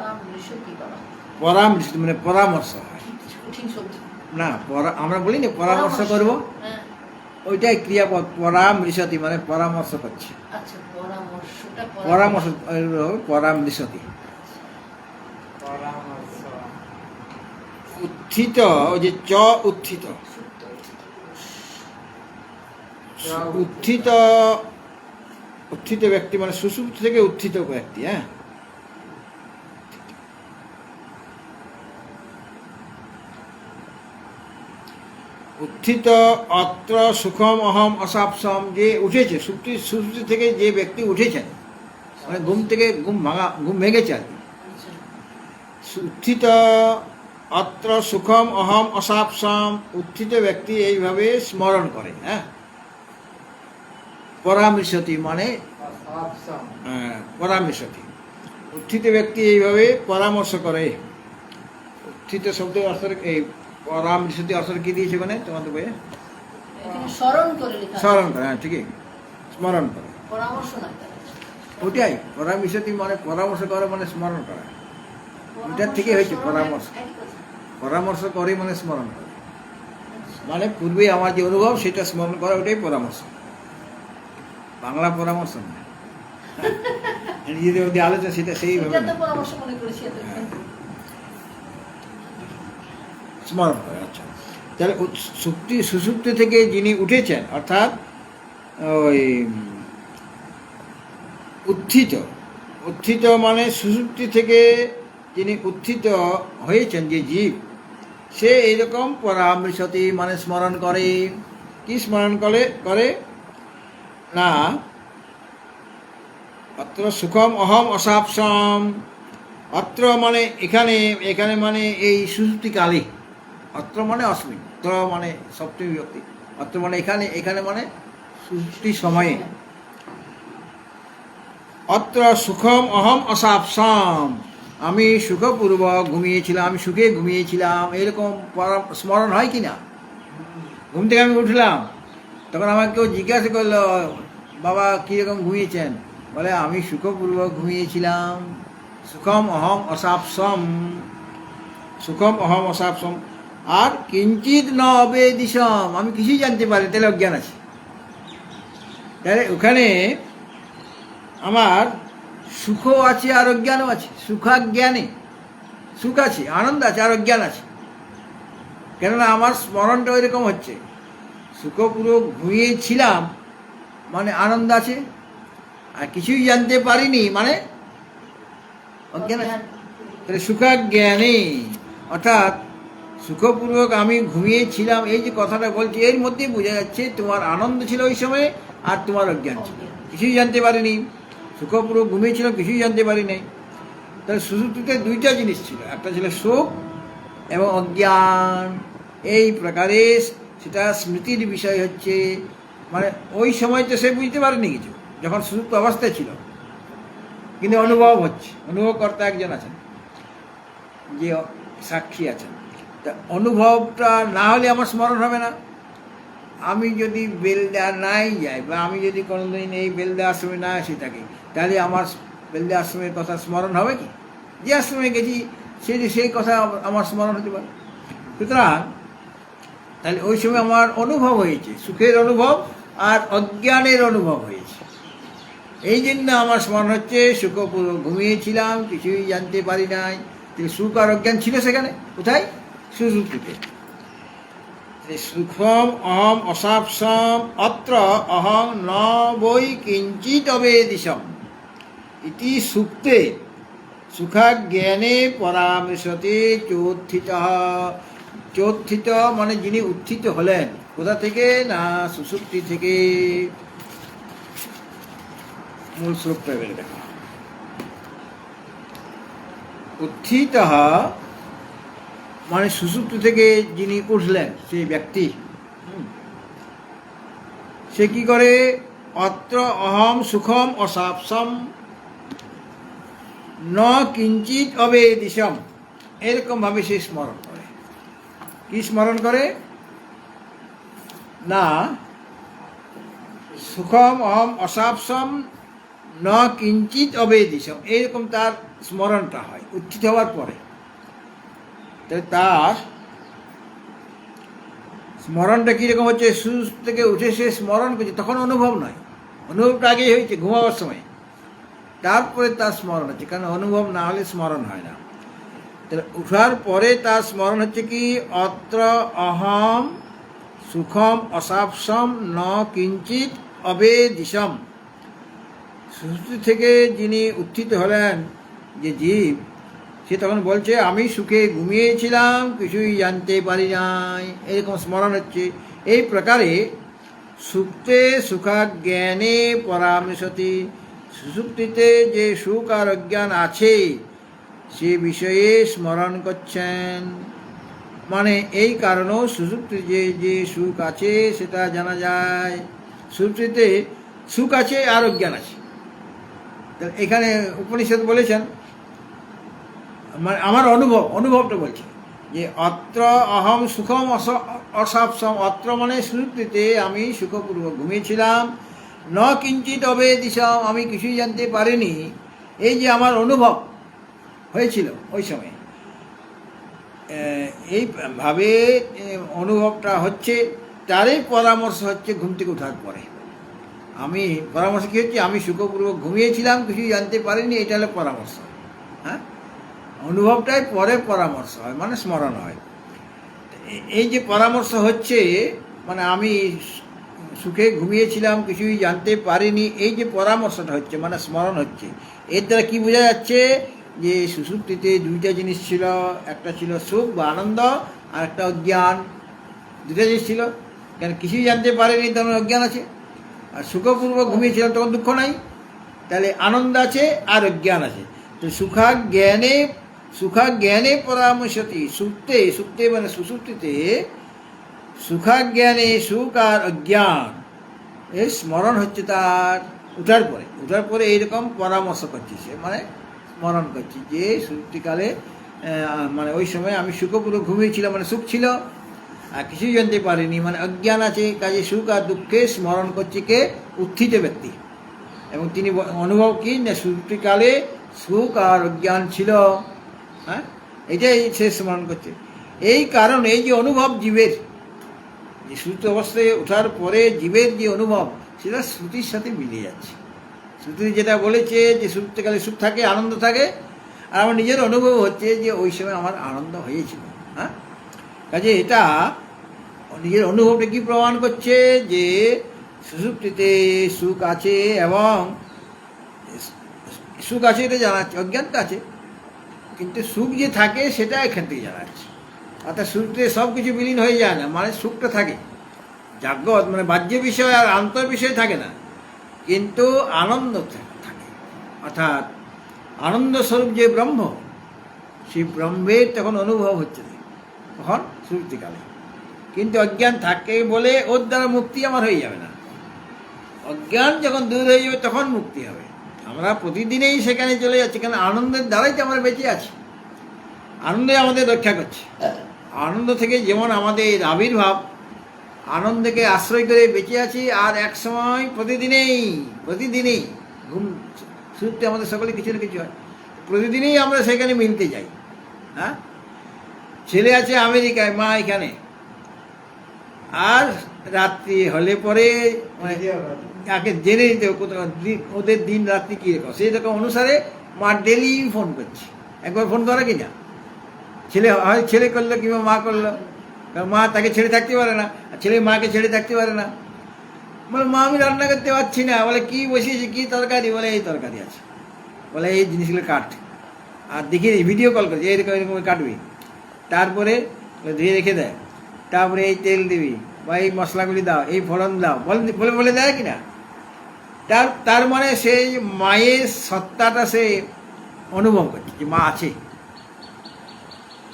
পরামৃশতি বাবা। পরামৃশতি মানে পরামর্শ হয় কঠিন শব্দ। না, আমরা বলি না পরামর্শ করব, হ্যাঁ, ওইটাই ক্রিয়াপদ। পরামৃশতি মানে পরামর্শ করছে, আচ্ছা পরামর্শটা পরামর্শ পরামৃশতি। পরামর্শ। উত্থিত, ওই যে চ উত্থিত, সুপ্ত। উত্থিত উত্থিত ব্যক্তি মানে সুষুপ্ত থেকে উত্থিত ব্যক্তি। হ্যাঁ, উত্থিত অত্র সুখম অহম অসাপসম, যে উঠেছে সুষুপ্তি থেকে যে ব্যক্তি উঠেছেন, মানে ঘুম ভেঙেছে আর কি। আচ্ছা, উত্থিত অত্র সুখম অহম অসাপসম, উত্থিত ব্যক্তি এইভাবে স্মরণ করে। হ্যাঁ, পরামৃশতি মানে অসাপসম। পরামৃশতি, উত্থিত ব্যক্তি এইভাবে পরামর্শ করে। উত্থিত শব্দের অর্থ, এই পরামৃশতি অর্থ কি দিয়েছে মানে তোমাদের বইয়ে? এখানে স্মরণ করে লেখা আছে। স্মরণ করে, হ্যাঁ ঠিকই, স্মরণ করে। পরামর্শ না। ওটাই পরামৃশতি মানে পরামর্শ করা মানে স্মরণ করা। এটার থেকে হয়েছে পরামর্শ। পরামর্শ করে মানে স্মরণ করে, মানে পূর্বে আমার যে অনুভব সেটা স্মরণ করা, ওটাই পরামর্শ। বাংলা পরামর্শ না, নিজেদের মধ্যে আলোচনা সেটা সেইভাবে এটা না। তো পরামর্শ মনে করেছি এতক্ষণ। স্মরণ করে। আচ্ছা, তাহলে সুষুপ্তি থেকে যিনি উঠেছেন, অর্থাৎ ওই উত্থিত মানে সুষুপ্তি থেকে যিনি উত্থিত হয়েছেন, যে জীব, সে এইরকম পরামৃশতি মানে স্মরণ করে। কি স্মরণ করে না, অত্র সুখম অহম অসাপসম, অত্র মানে এখানে মানে এই সুষুপ্তিকালে, অত্র মানে অস্মিন, অত্র মানে সপ্তমী বিভক্তি, অত্র মানে এখানে মানে সুষুপ্তি সময়ে। অত্র সুখম অহম অসাপসম, আমি সুখপূর্বক ঘুমিয়েছিলাম, আমি সুখে ঘুমিয়েছিলাম, এরকম স্মরণ হয় কি না? ঘুম থেকে আমি উঠলাম, তখন আমাকে কেউ জিজ্ঞাসা করলো, বাবা কীরকম ঘুমিয়েছেন? বলে আমি সুখপূর্বক ঘুমিয়েছিলাম। সুখম অহম অসাপসম, সুখম অহম অসাপসম। আর কিঞ্চিত ন অবেদিশম, আমি কিছুই জানতে পারি, তাহলে অজ্ঞান আছে। তাহলে ওখানে আমার সুখও আছে আর অজ্ঞানও আছে। সুখাজ্ঞানে সুখ আছে, আনন্দ আছে, আর অজ্ঞান আছে। কেননা আমার স্মরণটা ওই রকম হচ্ছে, সুখপূর্বক ঘুমিয়েছিলাম মানে আনন্দ আছে, আর কিছুই জানতে পারিনি মানে অজ্ঞান আছে। তাহলে সুখাজ্ঞানে, অর্থাৎ সুখপূর্বক আমি ঘুমিয়েছিলাম, এই যে কথাটা বলছি, এর মধ্যে বোঝা যাচ্ছে তোমার আনন্দ ছিল ওই সময়, আর তোমার অজ্ঞান ছিল, কিছুই জানতে পারিনি। সুখপূর্বক ঘুমিয়েছিলাম, কিছুই জানতে পারি নাই। তাহলে সুষুপ্তিতে দুইটা জিনিস ছিল, একটা ছিল সুখ এবং অজ্ঞান। এই প্রকারে সেটা স্মৃতির বিষয় হচ্ছে, মানে ওই সময় তো সে বুঝতে পারেনি কিছু, যখন সুষুপ্ত অবস্থায় ছিল, কিন্তু অনুভব হচ্ছে, অনুভবকর্তা একজন আছেন, যে সাক্ষী আছেন। তা অনুভবটা না হলে আমার স্মরণ হবে না। আমি যদি বেলদা নাই যাই, বা আমি যদি কোনোদিন এই বেলদা আশ্রমে না আসি থাকি, তাহলে আমার বেলদা আশ্রমের কথা স্মরণ হবে কি? যে আশ্রমে গেছি সেই কথা আমার স্মরণ হতে পারে। সুতরাং তাহলে ওই সময় আমার অনুভব হয়েছে, সুখের অনুভব আর অজ্ঞানের অনুভব হয়েছে। এই জন্য আমার স্মরণ হচ্ছে সুখপূর্বক ঘুমিয়েছিলাম, কিছুই জানতে পারি নাই। সুখ আর অজ্ঞান ছিল সেখানে, কোথায়? সুষুপ্তিতে। সুখম অহম অসাপসম অত্র অহং ন বৈ কিঞ্চিত অবেদিশম ইতি সুপ্তে সুখাজ্ঞানে পরামৃশতে চোত্থিত মানে যিনি উত্থিত হলেন, কোথা থেকে? না সুষুপ্তি থেকে। মূল শ্লোকটা বেড়ে দেখো, উত্থিত মানে সুষুপ্তি থেকে যিনি উঠলেন সেই ব্যক্তি, সে কি করে? অত্র অহম সুখম অসাপসম ন কিঞ্চিত অবেদিশম, এরকম ভাবে সে স্মরণ করে। কি স্মরণ করে? না সুখম অহম অসাপসম ন কিঞ্চিত অবেদিশম, এইরকম তার স্মরণটা হয় উত্থিত হওয়ার পরে। তাহলে তার স্মরণটা কীরকম হচ্ছে, সুস্থ থেকে উঠে সে স্মরণ করছে, তখন অনুভব নয়, অনুভবটা আগেই হয়েছে ঘুমাবার সময়, তারপরে তার স্মরণ হচ্ছে, কারণ অনুভব না হলে স্মরণ হয় না। তাহলে উঠার পরে তার স্মরণ হচ্ছে কি, অত্র অহম সুখম অসাপসম ন কিঞ্চিত অবেদিশম। সুষুপ্তি থেকে যিনি উত্থিত হলেন, যে জীব, সে তখন বলছে আমি সুখে ঘুমিয়েছিলাম, কিছুই জানতে পারি নাই, এরকম স্মরণ হচ্ছে। এই প্রকারে সুপ্তে সুখাজ্ঞানে পরামৃশতি, সুষুপ্তিতে যে সুখ আর অজ্ঞান আছে সে বিষয়ে স্মরণ করছেন। মানে এই কারণেও সুষুপ্তিতে যে যে সুখ আছে সেটা জানা যায়। সুষুপ্তিতে সুখ আছে আর অজ্ঞান আছে। এখানে উপনিষদ বলেছেন, মানে আমার অনুভবটা বলছে যে অত্র অহম সুখম অসাপসম, অত্র মানে সুষুপ্তিতে আমি সুখপূর্বক ঘুমিয়েছিলাম, ন কিঞ্চিত অবেদিশম, আমি কিছুই জানতে পারিনি। এই যে আমার অনুভব হয়েছিল ওই সময়, এইভাবে অনুভবটা হচ্ছে, তারই পরামর্শ হচ্ছে ঘুম থেকে ওঠার পরে। আমি পরামর্শ কী হচ্ছে, আমি সুখপূর্বক ঘুমিয়েছিলাম, কিছুই জানতে পারিনি, এটা হলো পরামর্শ। হ্যাঁ, অনুভবটাই পরে পরামর্শ হয়, মানে স্মরণ হয়। এই যে পরামর্শ হচ্ছে, মানে আমি সুখে ঘুমিয়েছিলাম, কিছুই জানতে পারিনি, এই যে পরামর্শটা হচ্ছে মানে স্মরণ হচ্ছে। এর দ্বারা কী বোঝা যাচ্ছে, যে সুষুপ্তিতে দুইটা জিনিস ছিল, একটা ছিল সুখ বা আনন্দ, আর একটা অজ্ঞান। দুইটা জিনিস ছিল, কেন কিছুই জানতে পারিনি তখন অজ্ঞান আছে, আর সুখপূর্বক ঘুমিয়েছিলাম তখন দুঃখ নাই, তাহলে আনন্দ আছে আর অজ্ঞান আছে। তো সুখাজ্ঞানে পরামর্শতি, সুপ্তে মানে সুষুপ্তিতে সুখাজ্ঞানে সুখ আর অজ্ঞান এই স্মরণ হচ্ছে তার উঠার পরে এইরকম পরামর্শ করছে সে, মানে স্মরণ করছি যে সুষুপ্তিকালে মানে ওই সময় আমি সুখপূর্বক ঘুমিয়েছিলাম, মানে সুখ ছিল, আর কিছুই জানতে পারিনি, মানে অজ্ঞান আছে, কাজে সুখ আর দুঃখে স্মরণ করছে কে, উত্থিত ব্যক্তি। এবং তিনি অনুভব কি না, সুষুপ্তিকালে সুখ আর অজ্ঞান ছিল। হ্যাঁ, এটাই সে স্মরণ করছে। এই কারণে এই যে অনুভব জীবের, যে সুস্থ অবস্থায় ওঠার পরে জীবের যে অনুভব, সেটা শ্রুতির সাথে মিলে যাচ্ছে। শ্রুতি যেটা বলেছে যে সুপ্তকালে সুখ থাকে, আনন্দ থাকে, আর আমার নিজের অনুভব হচ্ছে যে ওই সময় আমার আনন্দ হয়েছিল। হ্যাঁ, কাজে এটা নিজের অনুভবটা কি প্রমাণ করছে, যে সুষুপ্তিতে সুখ আছে, এবং সুখ আছে এটা জানাচ্ছে, অজ্ঞানটা আছে, কিন্তু সুখ যে থাকে সেটা এখান থেকে জানা যাচ্ছে। অর্থাৎ সুখতে সব কিছু বিলীন হয়ে যায় না, মানে সুখটা থাকে, জাগ্রত মানে বাহ্য বিষয় আর আন্তর বিষয় থাকে না, কিন্তু আনন্দ থাকে। অর্থাৎ আনন্দ স্বরূপ যে ব্রহ্ম, সেই ব্রহ্মের তখন অনুভব হচ্ছে তখন সুষুপ্তিকালে। কিন্তু অজ্ঞান থাকে বলে ওর দ্বারা মুক্তি আমার হয়ে যাবে না। অজ্ঞান যখন দূর হয়ে যাবে তখন মুক্তি হবে। আমরা প্রতিদিনেই সেখানে চলে যাচ্ছি, কারণ আনন্দের দ্বারাই তো আমরা বেঁচে আছি, আনন্দে আমাদের রক্ষা করছে। আনন্দ থেকে যেমন আমাদের আবির্ভাব, আনন্দকে আশ্রয় করে বেঁচে আছি, আর এক সময় প্রতিদিনেই ঘুম শুরুতে আমাদের সকলে কিছু না কিছু হয়, প্রতিদিনই আমরা সেখানে মিলতে যাই। হ্যাঁ, ছেলে আছে আমেরিকায়, মা এখানে, আর রাত্রি হলে পরে মানে তাকে জেনে নিতে কোথাও ওদের দিন রাত্রি কীরকম, সেই রকম অনুসারে মা ডেলি ফোন করছে। একবার ফোন করে কি না, ছেলে করলো কিংবা মা করলো, কারণ মা তাকে ছেড়ে থাকতে পারে না, আর ছেলে মাকে ছেড়ে থাকতে পারে না। বলে মা আমি রান্না করতে পারছি না, বলে কি বসিয়েছি, কি তরকারি, বলে এই তরকারি আছে, বলে এই জিনিসগুলো কাট, আর দেখিয়ে ভিডিও কল করছে, এরকম এরকম কাটবি, তারপরে ধুয়ে রেখে দেয়, তারপরে এই তেল দিবি বা এই মশলাগুলি দাও, এই ফোড়ন দাও, বলে দেয় কিনা। তার মানে সেই মায়ের সত্তাটা সে অনুভব করছে যে মা আছে।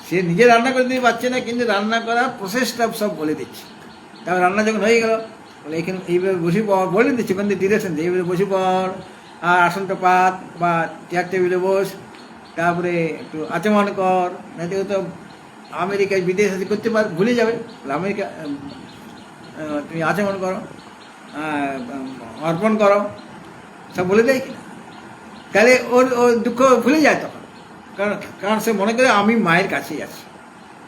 সে নিজে রান্না করে দিতে পারছে না, কিন্তু রান্না করার প্রসেসটা সব বলে দিচ্ছে। তারপর রান্না যখন হয়ে গেল, বলে এখানে এইভাবে বসে পড়, বলে দিচ্ছে, কিন্তু ডিরেকশন দিয়ে এইভাবে বসে পড়, আর আসনটা পাত বা চেয়ার টেবিলে বস, তারপরে একটু আচমন কর, না তো আমেরিকায় বিদেশ আছে করতে ভুলে যাবে, আমেরিকা তুমি আচমন করো, অর্পণ করো, সব বলে দেয় কিনা। তাহলে ওর ওর দুঃখ ভুলে যায় তখন। কারণ কারণ সে মনে করে আমি মায়ের কাছেই আছি,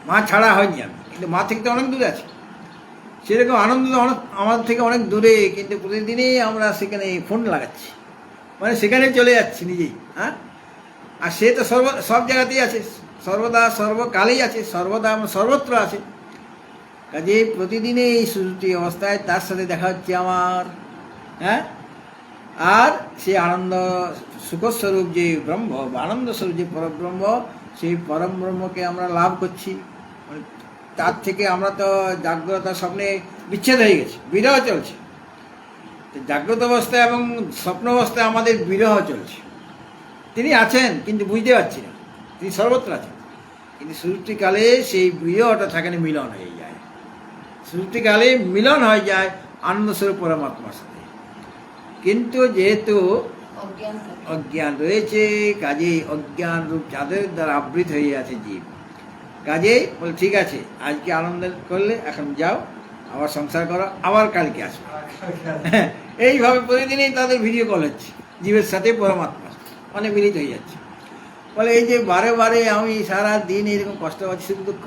মা ছাড়া হয়নি আমি, কিন্তু মা থেকে তো অনেক দূরে আছে। সেরকম আনন্দ তো অনেক আমাদের থেকে অনেক দূরে, কিন্তু প্রতিদিনই আমরা সেখানে ফোন লাগাচ্ছি, মানে সেখানে চলে যাচ্ছি নিজেই। হ্যাঁ, আর সে তো সব জায়গাতেই আছে, সর্বদা সর্বকালেই আছে, সর্বদা সর্বত্র আছে। কাজে প্রতিদিনে এই সুস্থি অবস্থায় তার সাথে দেখা হচ্ছে আমার। হ্যাঁ, আর সে আনন্দ সুখস্বরূপ যে ব্রহ্ম বা আনন্দ স্বরূপ যে পরব্রহ্ম, সেই পরম ব্রহ্মকে আমরা লাভ করছি। মানে তার থেকে আমরা তো জাগ্রত স্বপ্নে বিচ্ছেদ হয়ে গেছি, বিরহ চলছে। তো জাগ্রত অবস্থায় এবং স্বপ্ন অবস্থায় আমাদের বিরহ চলছে। তিনি আছেন কিন্তু বুঝতে পারছি না, তিনি সর্বত্র আছেন, কিন্তু সুষুপ্তিকালে সেই বিরহটা সেখানে মিলন হয়ে যায়। সুষুপ্তিকালে মিলন হয়ে যায় আনন্দস্বরূপ পরমাত্মার সাথে। কিন্তু যেহেতু অজ্ঞান থাকে। অজ্ঞান রয়েছে, কাজেই অজ্ঞান রূপ চাঁদের দ্বারা আবৃত হয়ে আছে জীব। কাজেই বলে ঠিক আছে, আজকে আনন্দ করলে এখন যাও, আবার সংসার করো, আবার কালকে আসবে। এইভাবে প্রতিদিনই তাদের ভিডিও কল হচ্ছে জীবের সাথে পরমাত্মা, মানে মিলিত হয়ে যাচ্ছে। বলে এই যে বারে বারে আমি সারা দিন এরকম কষ্ট পাচ্ছি, সুখ দুঃখ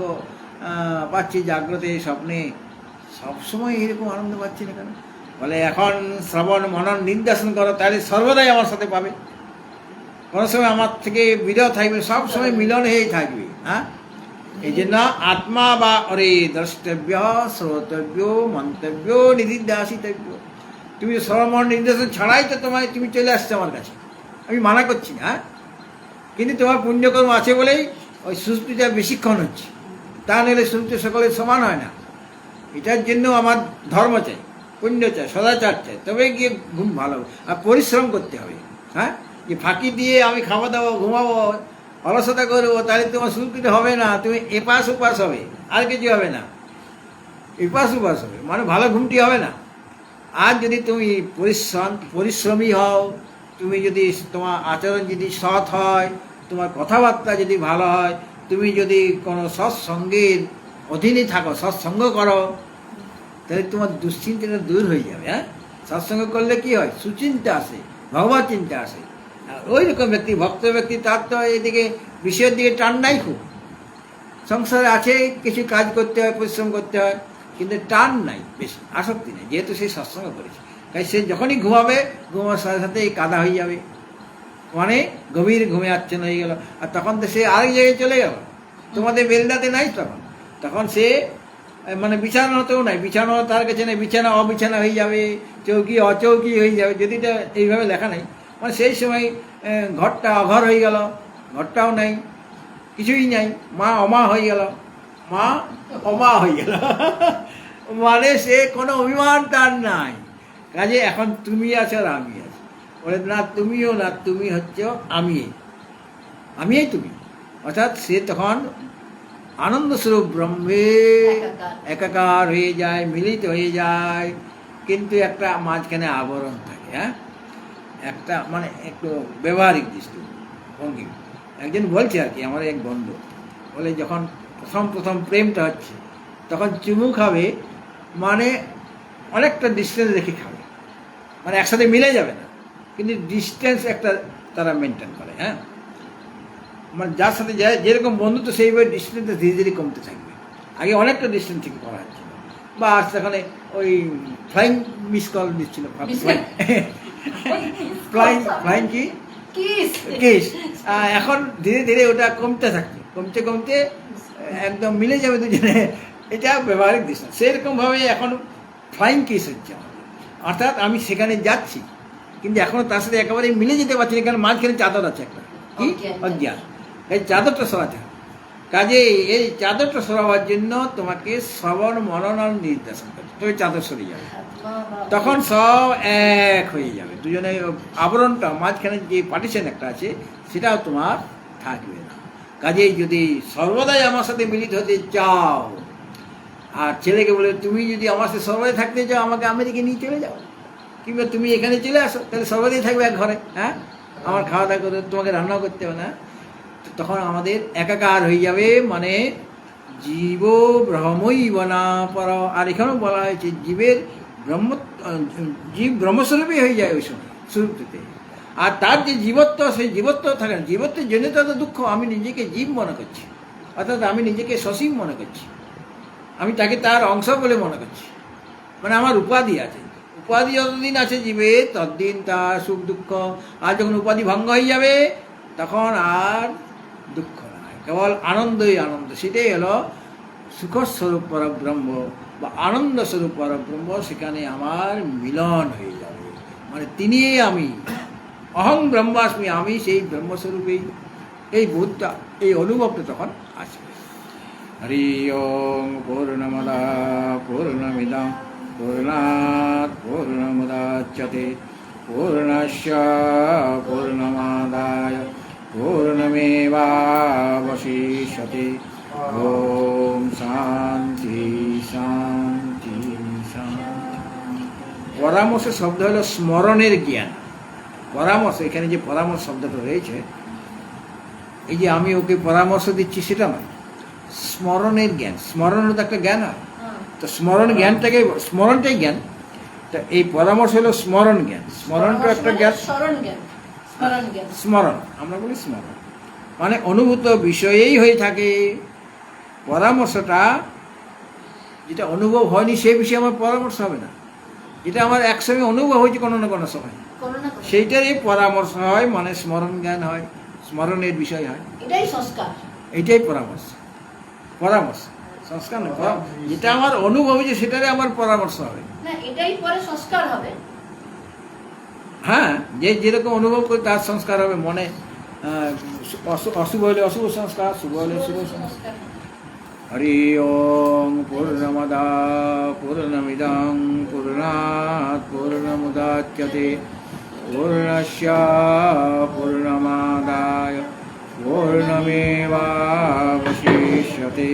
পাচ্ছি, জাগ্রতে স্বপ্নে, সবসময় এরকম আনন্দ পাচ্ছি না কেন? বলে এখন শ্রবণ মনন নির্দেশন করো, তাহলে সর্বদাই আমার সাথে পাবে, কোনো সময় আমার থেকে বিরহ থাকবে, সব সময় মিলন হয়েই থাকবে। হ্যাঁ, এই জন্য আত্মা বা অরে দ্রষ্টব্য শ্রোতব্য মন্তব্য নিধিধ্যাসিতব্য। তুমি শ্রবণ নির্দেশন ছাড়াই তো তুমি চলে আসছো আমার কাছে, আমি মানা করছি না। কিন্তু তোমার পুণ্যকর্ম আছে বলেই ওই সুস্থিটা বেশিক্ষণ হচ্ছে, তা নাহলে সুস্থ সকলের সমান হয় না। এটার জন্য আমার ধর্ম চাই, পুণ্য চাই, সদাচার চাই, তবে গিয়ে ঘুম ভালো হবে। আর পরিশ্রম করতে হবে। হ্যাঁ, যে ফাঁকি দিয়ে আমি খাওয়া দাওয়া ঘুমাবো অলসতা করবো, তাহলে তোমার সুস্থিটা হবে না, তুমি এপাশ ওপাশ হবে, আর কিছু হবে না। এপাশ ওপাশ হবে মানে ভালো ঘুমটি হবে না। আর যদি তুমি পরিশ্রমী হও, তুমি যদি তোমার আচরণ যদি সৎ হয়, তোমার কথাবার্তা যদি ভালো হয়, তুমি যদি কোনো সৎসঙ্গের অধীনে থাকো, সৎসঙ্গ করো, তাহলে তোমার দুশ্চিন্তাটা দূর হয়ে যাবে। হ্যাঁ, সৎসঙ্গ করলে কি হয়, সুচিন্তা আসে, ভগবত চিন্তা আসে। আর ওই রকম ব্যক্তি, ভক্ত ব্যক্তি, তার তো এদিকে বিষয়ের দিকে টান নাই খুব। সংসারে আছে, কিছু কাজ করতে হয়, পরিশ্রম করতে হয়, কিন্তু টান নাই, বেশি আসক্তি নেই, যেহেতু সে সৎসঙ্গ করেছে। তাই সে যখনই ঘুমাবে, ঘুমার সাথে সাথে কাদা হয়ে যাবে, মানে গভীর ঘুমে আচ্ছন্ন হয়ে গেল। আর তখন তো সে আরেক জায়গায় চলে গেল, তোমাদের বেলদাতে নাই। তখন সে মানে বিছানাতেও নাই, বিছানা তার কাছে নেই, বিছানা অবিছানা হয়ে যাবে, চৌকি অচৌকি হয়ে যাবে। যদি এটা এইভাবে লেখা নাই, মানে সেই সময় ঘরটা অঘর হয়ে গেল, ঘরটাও নাই, কিছুই নাই, মা অমা হয়ে গেল, মা অমা হয়ে গেল। মানে সে কোনো অভিমান তার নাই। কাজে এখন তুমি আছো আর আমি আছি। বলে না, তুমিও না, তুমি হচ্ছে আমিই তুমি। অর্থাৎ সে তখন আনন্দস্বরূপ ব্রহ্মে একাকার হয়ে যায়, মিলিত হয়ে যায়। কিন্তু একটা মাঝখানে আবরণ থাকে। হ্যাঁ, একটা মানে একটু ব্যবহারিক দৃষ্টিভঙ্গি। একজন বলছে আর কি, আমার এক বন্ধু বলে, যখন প্রথম প্রেমটা হচ্ছে, তখন চুমু খাবে, মানে অনেকটা ডিস্টেন্স রেখে খাবে, মানে একসাথে মিলে যাবে না, কিন্তু ডিস্টেন্স একটা তারা মেনটেন করে। হ্যাঁ, মানে যার সাথে যায় যেরকম বন্ধুত্ব, সেইভাবে ডিস্টেন্সটা ধীরে ধীরে কমতে থাকবে। আগে অনেকটা ডিস্টেন্স থেকে করা হচ্ছিল, বা সেখানে ওই ফ্লাইং মিস কল দিচ্ছিল, ফ্লাইং কি কিস। এখন ধীরে ধীরে ওটা কমতে থাকছে, কমতে একদম মিলে যাবে দুজনে। এটা ব্যবহারিক দৃশ্য। সেরকমভাবে এখন ফ্লাইং কিস হচ্ছে আমাদের। অর্থাৎ আমি সেখানে যাচ্ছি, কিন্তু এখনও তার সাথে একেবারে মিলে যেতে পারছি না, কারণ মাঝখানে চাদর আছে একটা, কি অজ্ঞান। এই চাদরটা সরাতে হবে। কাজে এই চাদরটা সরাবার জন্য তোমাকে শ্রবণ মনন নির্দেশন করতে, তবে চাদর সরে যাবে, তখন সব এক হয়ে যাবে। দুজনে আবরণটা মাঝখানে যে পার্টিশন একটা আছে, সেটাও তোমার থাকবে না। কাজেই যদি সর্বদাই আমার সাথে মিলিত হতে চাও, আর ছেলেকে বলে তুমি যদি আমার সাথে সর্বদাই থাকতে চাও, আমাকে আমেরিকা নিয়ে চলে যাও, কিংবা তুমি এখানে চলে আসো, তাহলে সর্বদাই থাকবে এক ঘরে। হ্যাঁ, আমার খাওয়া দাওয়া করতে, তোমাকে রান্না করতে হবে না। তখন আমাদের একাকার হয়ে যাবে, মানে জীব ব্রহ্মই বনা পর। আর এখানেও বলা হয়েছে জীব ব্রহ্মস্বরূপই হয়ে যায় ওই সময়, শুরুতে। আর তার যে জীবত্ব, সেই জীবত্ব থাকে না। জীবত্বের জন্য তো দুঃখ। আমি নিজেকে জীব মনে করছি, অর্থাৎ আমি নিজেকে সসীম মনে করছি, আমি তাকে তার অংশ বলে মনে করছি। মানে আমার উপাধি আছে, উপাধি যতদিন আছে জীবে ততদিন তার সুখ দুঃখ। আর যখন উপাধি ভঙ্গ হয়ে যাবে তখন আর দুঃখ নয়, কেবল আনন্দই আনন্দ। সেটাই হলো সুখস্বরূপ পরব্রহ্ম বা আনন্দ স্বরূপ পরব্রহ্ম। সেখানে আমার মিলন হয়ে যাবে, মানে তিনিই আমি, অহং ব্রহ্মাস্মি, আমি সেই ব্রহ্মস্বরূপেই। এই বোধটা, এই অনুভবটা তখন আসবে। হরি ওম পূর্ণমদা পূর্ণমিদং পূর্ণাৎ পূর্ণমুদাচ্যতে পূর্ণস্য পূর্ণমাদায় পূর্ণমেবাবশিষ্যতে। ওম শান্তি শান্তি শান্তি। পরামর্শ শব্দ হলো স্মরণের জ্ঞান। পরামর্শ, এখানে যে পরামর্শ শব্দটা রয়েছে, এই যে আমি ওকে পরামর্শ দিচ্ছি সেটা নয়, স্মরণের জ্ঞান। স্মরণের তো একটা জ্ঞান হয়, তো স্মরণ জ্ঞানটাকে, স্মরণটাই জ্ঞান। তা এই পরামর্শ হলো স্মরণ জ্ঞান। স্মরণটা একটা জ্ঞান, স্মরণ জ্ঞান, স্মরণ জ্ঞান। স্মরণ আমরা বলি স্মরণ, মানে অনুভূত বিষয়েই হয়ে থাকে। পরামর্শটা যেটা অনুভব হয়নি সেই বিষয়ে আমার পরামর্শ হবে না। যেটা আমার একসঙ্গে অনুভব হয়েছে কোনো না কোনো সময়, করোনা করে। সেইটারই পরামর্শ হয়, মানে স্মরণ জ্ঞান হয়, স্মরণের বিষয় হয়। এটাই সংস্কার। এইটাই পরামর্শ। পরামর্শ সংস্কার নয়, যেটা আমার অনুভব হয়েছে সেটারই আমার পরামর্শ হবে। না, এটাই পরে সংস্কার হবে। হ্যাঁ, যে যেরকম অনুভব করে তার সংস্কার হবে। মনে অশুভ হলে অশুভ সংস্কার, শুভ হলে শুভ সংস্কার। হরি ওম পূর্ণমদা পূর্ণমিদং পূর্ণাৎ পূর্ণমুদাচ্যতে পূর্ণস্য পূর্ণমাদায় পূর্ণমেবাবশিষ্যতে।